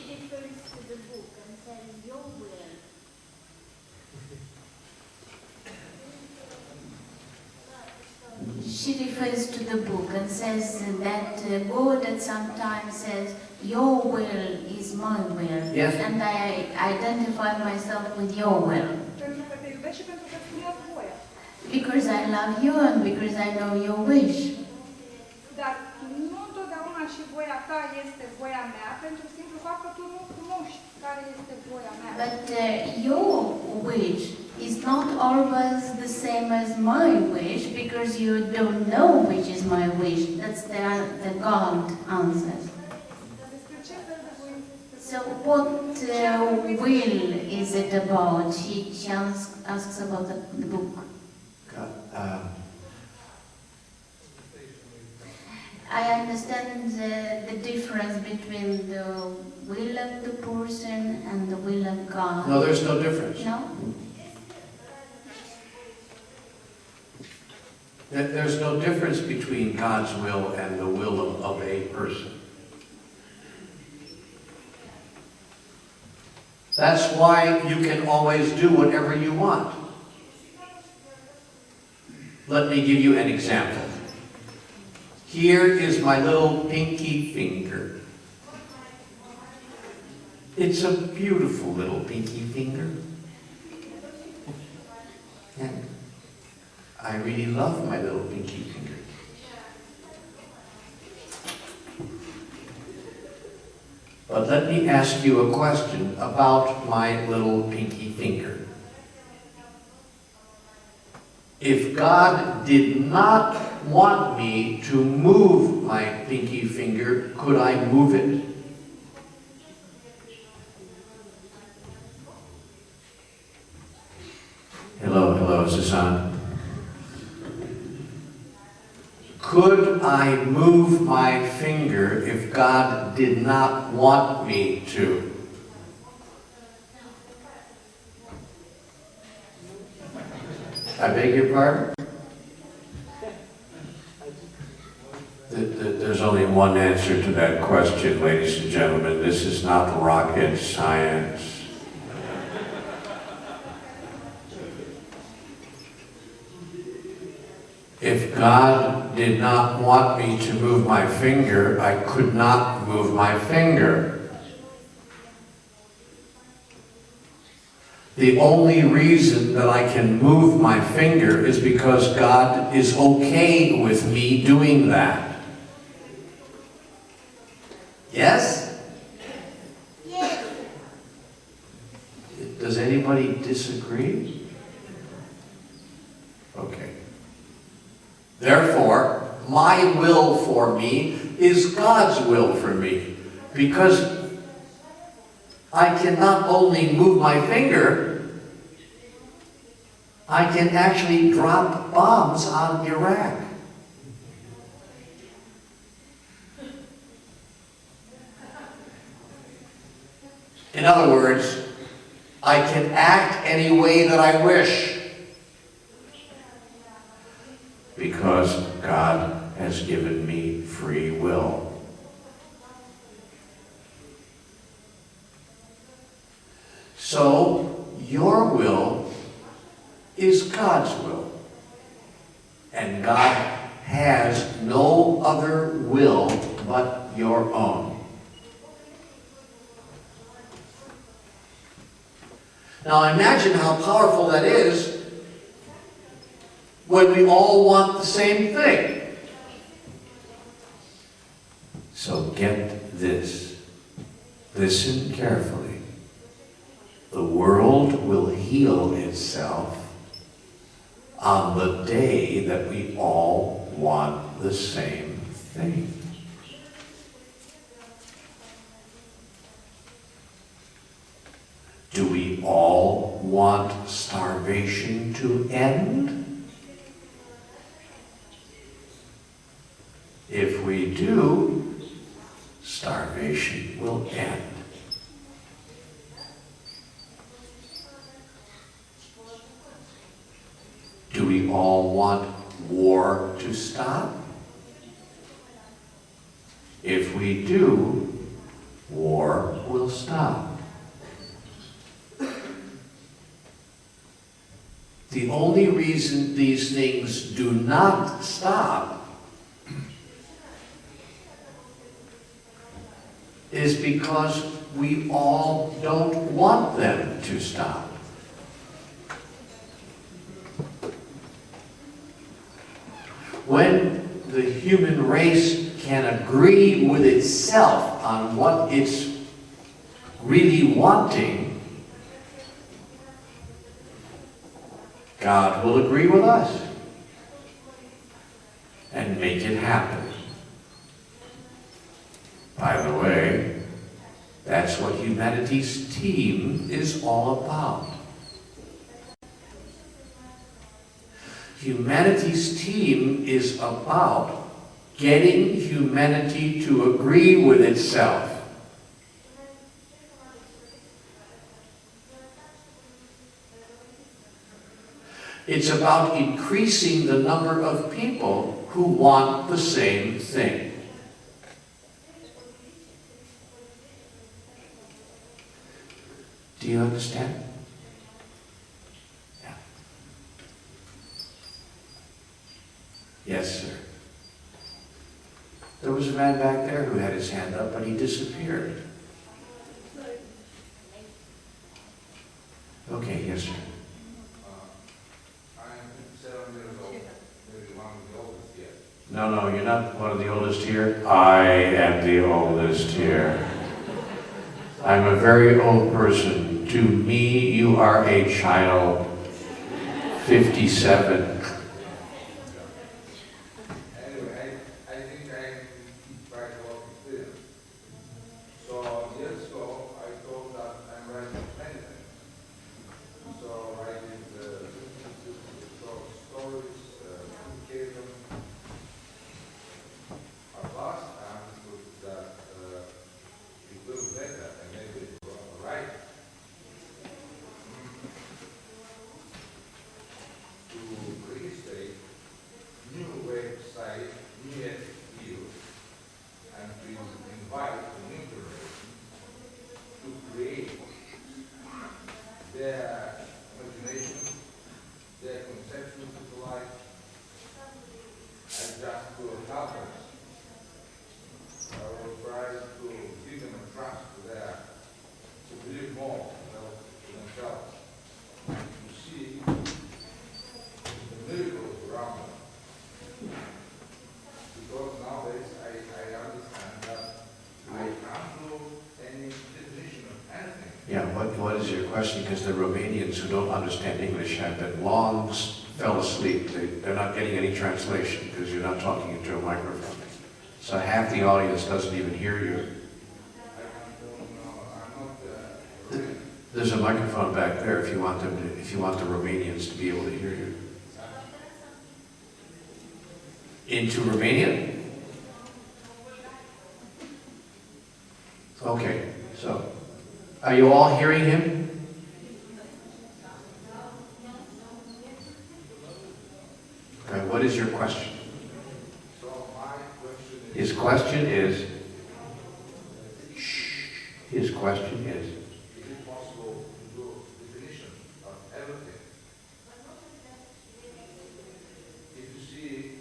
He refers to the book and says your will. She refers to the book and says that God at some time says, your will is my will. Yes. And I identify myself with your will. Pentru că te iubesc și pentru că îți cunosc voia. Because I love you and because I know your wish. Dar nu întotdeauna și voia ta este voia mea, pentru simplu fapt că tu nu cunoști care este voia mea. But your wish is not always the same as my wish because you don't know which is my wish. That's the God answers. Despre ce fel de voință este So what will is it about? She asks about the book. I understand the difference between the will of the person and the will of God. No, there's no difference. No? There's no difference between God's will and the will of a person. That's why you can always do whatever you want. Let me give you an example. Here is my little pinky finger. It's a beautiful little pinky finger. And I really love my little pinky finger. But let me ask you a question about my little pinky finger. If God did not want me to move my pinky finger, could I move it? Hello, is this on? Could I move my finger if God did not want me to? I beg your pardon? There's only one answer to that question, ladies and gentlemen. This is not rocket science. If God did not want me to move my finger, I could not move my finger. The only reason that I can move my finger is because God is okay with me doing that. Yes? Yes. Does anybody disagree? Okay. Therefore, my will for me is God's will for me, because I can not only move my finger, I can actually drop bombs on Iraq. In other words, I can act any way that I wish, because God has given me free will. So, your will is God's will. And God has no other will but your own. Now imagine how powerful that is when we all want the same thing. So get this. Listen carefully. The world will heal itself on the day that we all want the same thing. Do we all want starvation to end? If we do, starvation will end. Do we all want war to stop? If we do, war will stop. The only reason these things do not stop is because we all don't want them to stop. When the human race can agree with itself on what it's really wanting, God will agree with us and make it happen. By the way, that's what humanity's team is all about. Humanity's team is about getting humanity to agree with itself. It's about increasing the number of people who want the same thing. Do you understand? Yeah. Yes, sir. There was a man back there who had his hand up, but he disappeared. Okay, yes, sir. No, you're not one of the oldest here. I am the oldest here. I'm a very old person. To me, you are a child. 57. Anyway, I think I keep quite a lot of experience. So years ago, I thought that I'm writing many things. So writing short stories, communication. At last, I understood that it was better and maybe it was right to create a new website, new views, and to invite the new generation to create their imagination, their conceptions of life, and just to help us. I will try to give them a trust to believe more in themselves, and to see the miracles around them. Because nowadays I understand that I can't do any definition of anything. Yeah, what is your question? Because the Romanians who don't understand English have been long fell asleep. They're not getting any translation because you're not talking into a microphone. So half the audience doesn't even hear you. There's a microphone back there if you want the Romanians to be able to hear you. Into Romanian? Okay, so are you all hearing him? Okay, what is your question? His question is, his question is, Is it possible to do a definition of everything? If you see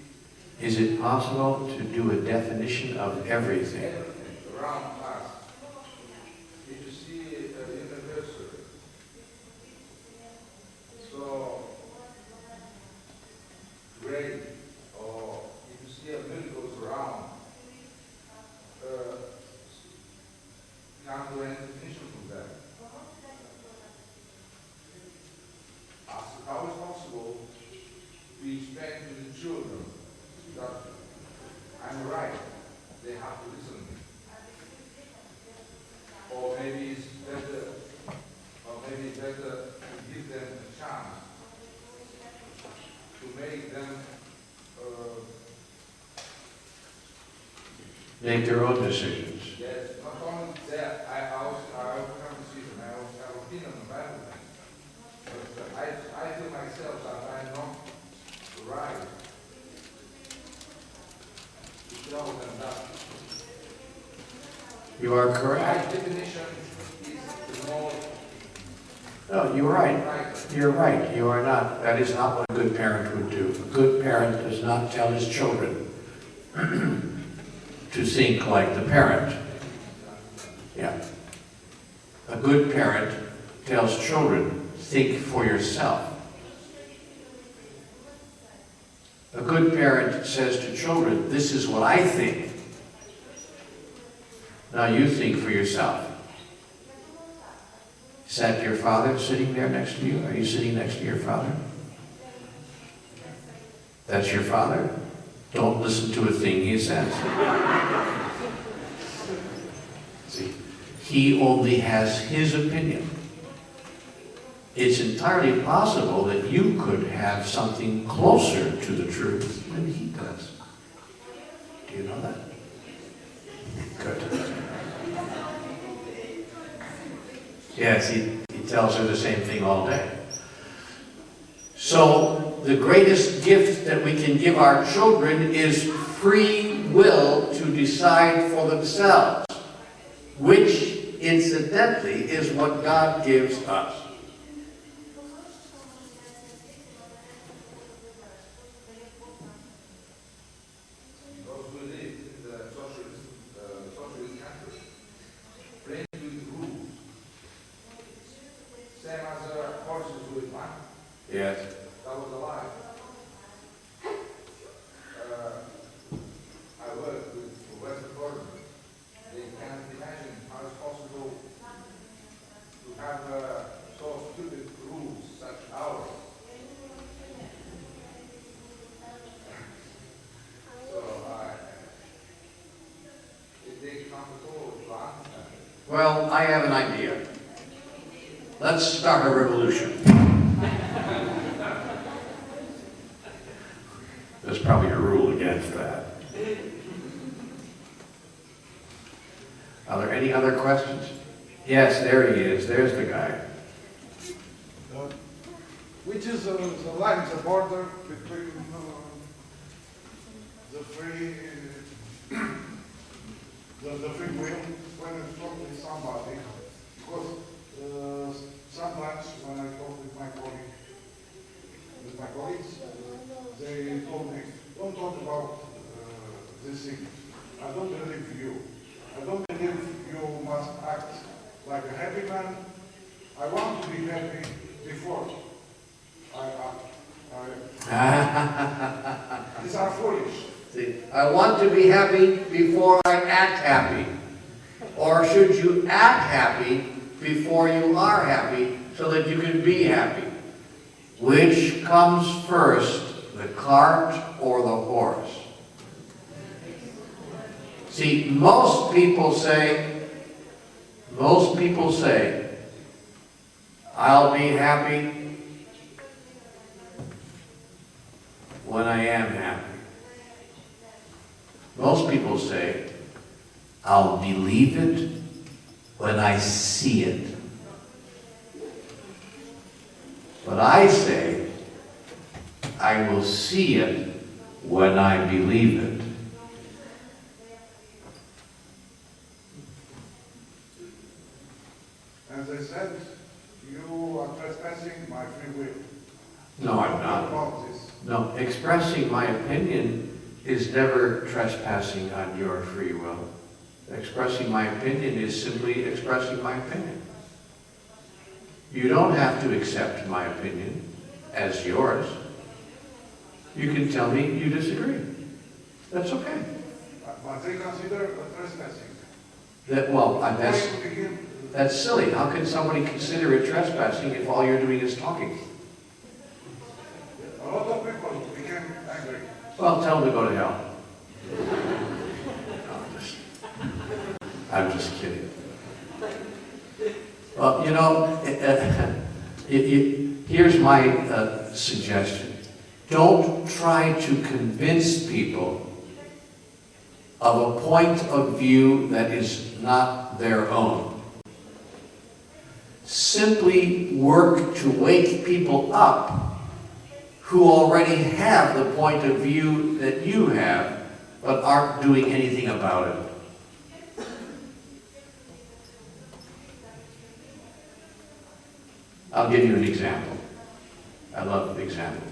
is it possible to do a definition of everything? everything around us, if you see a university, can't do any definition from that. Ask how is possible to explain to the children that I'm right, they have to listen to me. Or maybe it's better to give them a chance to make them make their own decisions. yes, not only that, I also have a decision, I also have opinion on everything. But I feel myself that I'm not right to tell them that. You are My correct. definition is the more No, you're right. right. You're right. You are not. That is not what a good parent would do. A good parent does not tell his children to think like the parent. Yeah. A good parent tells children, think for yourself. A good parent says to children, this is what I think. Now you think for yourself. Is that your father sitting there next to you? Are you sitting next to your father? That's your father? Don't listen to a thing he says. See, he only has his opinion. It's entirely possible that you could have something closer to the truth than he does. Do you know that? Good. Yes, he tells her the same thing all day. So, the greatest gift that we can give our children is free will to decide for themselves, which, incidentally, is what God gives us. Because we live in the socialist country, playing with rules, same as horses with money. Yes. That was a lie. I work with Western foreigners. They can't imagine how it's possible to have so stupid rules such as ours. So they can't afford to understand it. Well, I have an idea. Let's start a revolution. There's probably a rule against that. Are there any other questions? Yes, there he is. There's the guy. Which is the line, the border between the free will when you talk with somebody? Because sometimes when I talk with my colleagues, they told me, don't talk about this thing. I don't believe you. I don't believe you must act like a happy man. I want to be happy before these are foolish. See, I want to be happy before I act happy. Or should you act happy before you are happy so that you can be happy? Which comes first, the cart or the horse? See, most people say, I'll be happy when I am happy. Most people say, I'll believe it when I see it. But I say, I will see it when I believe it. As I said, you are trespassing my free will. No, I'm What not. about this? No, expressing my opinion is never trespassing on your free will. Expressing my opinion is simply expressing my opinion. You don't have to accept my opinion as yours. You can tell me you disagree. That's okay. But they consider trespassing. That's silly. How can somebody consider it trespassing if all you're doing is talking? A lot of people became angry. Well, tell them to go to hell. I'm just kidding. Well, you know, here's my suggestion. Don't try to convince people of a point of view that is not their own. Simply work to wake people up who already have the point of view that you have, but aren't doing anything about it. I'll give you an example. I love examples.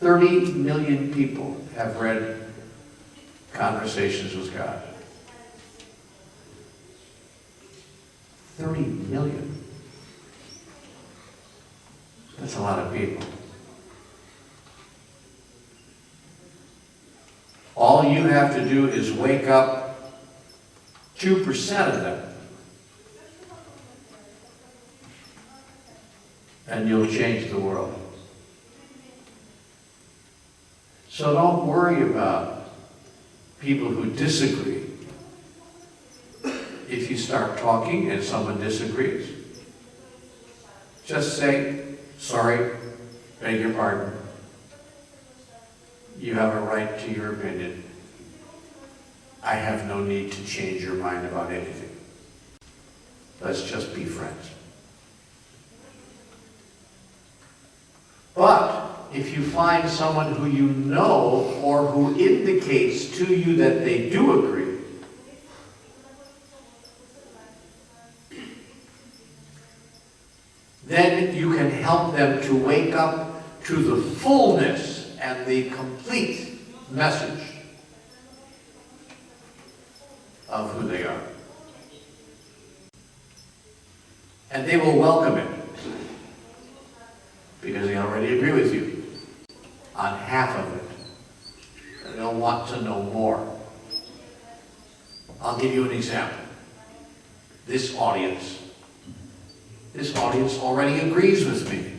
30 million people have read Conversations with God. 30 million. That's a lot of people. All you have to do is wake up 2% of them, and you'll change the world. So don't worry about people who disagree. If you start talking and someone disagrees, just say, sorry, beg your pardon. You have a right to your opinion. I have no need to change your mind about anything. Let's just be friends. But if you find someone who you know or who indicates to you that they do agree, then you can help them to wake up to the fullness and the complete message of who they are. And they will welcome it because they already agree with you on half of it. And they'll want to know more. I'll give you an example. This audience already agrees with me.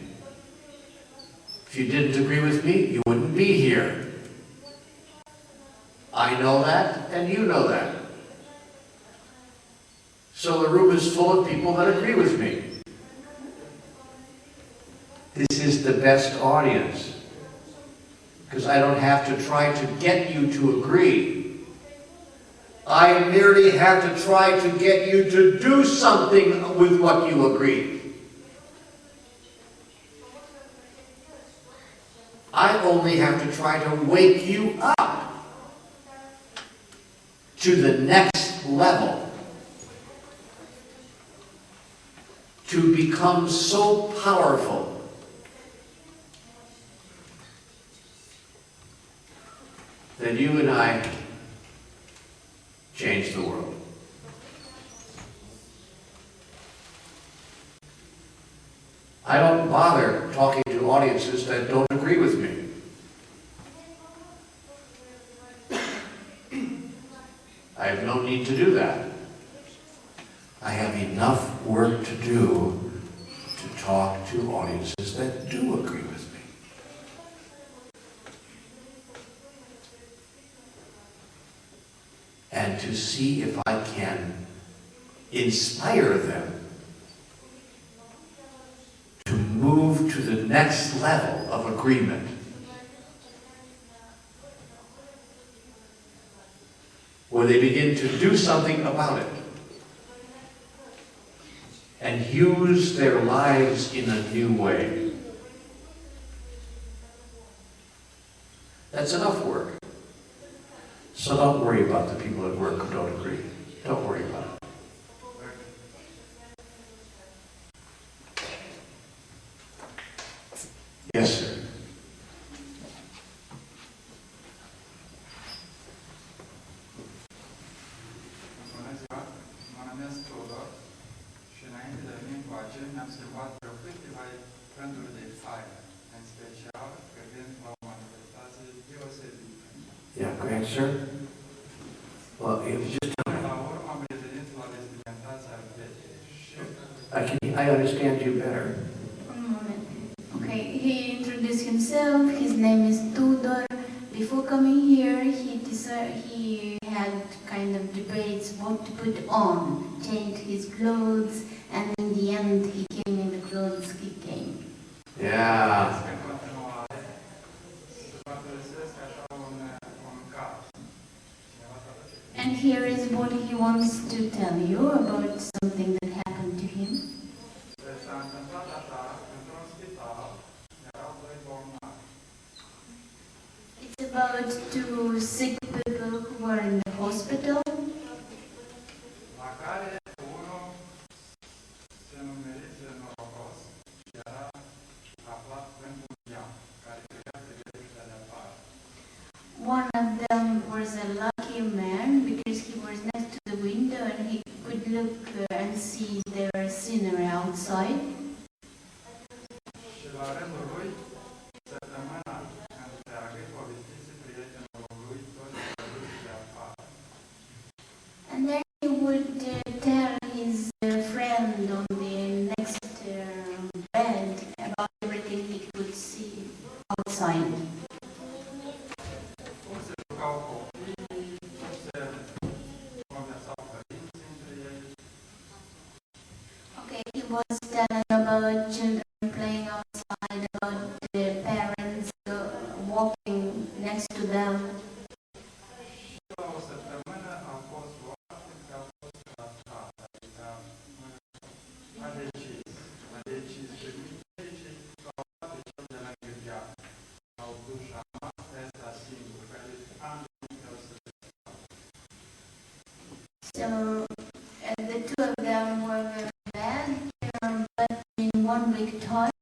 If you didn't agree with me, you wouldn't be here. I know that, and you know that. So the room is full of people that agree with me. This is the best audience, because I don't have to try to get you to agree. I merely have to try to get you to do something with what you agree. I only have to try to wake you up to the next level, to become so powerful that you and I change the world. I don't bother talking to audiences that don't agree with me. I have no need to do that. I have enough work to do to talk to audiences that do agree with me. And to see if I can inspire them to move to the next level of agreement. Where they begin to do something about it and use their lives in a new way. That's enough work. So don't worry about the people at work who don't agree. Don't worry about it. Yes, sir. Bună ziua, mă numesc autor și înainte de a veni încoace mi-am schimbat vreo câteva rânduri de faile, în special privind la o manifestație deosebită. Yeah, go ahead, sir. Well, it was just, La urmă am revenit la vestimentația veche și I understand you better. One moment. Okay, he introduced himself. His name is Tudor. Before coming here, he had kind of debates what to put on, changed his clothes, and in the end, he came in the clothes he came. Yeah. în continuare să vă mărturisesc așa un caz. Cineva s-a răsit. And here is what he wants to tell you about something that happened to him. Deci s-a întâmplat așa, într-un spital, erau doi bolnavi. It's about two sick people who were in the hospital, La care unul se numerise norocos și era aflat într-un iam, care trebuia să găsește de afară. one of them was a lucky man because he was next to the window and he could look and see their scenery outside. Și la rândul lui, săptămâna întreagă, povestise prietenul lui toți văzuți de afară. And then he would tell his friend on the next bed about everything he could see outside. Cum se jucau copiii, cum se conversau părinții între ei. Okay, he was telling about children playing outside, about the parents walking next to them. Și la o săptămână a fost luat că a fost tratat, adică a decis că medicii s-au luat pe cel de lângă viață. Au dus și a noastră asta singur, care ani de mult o să se So the two of them were very bad, but in 1 week time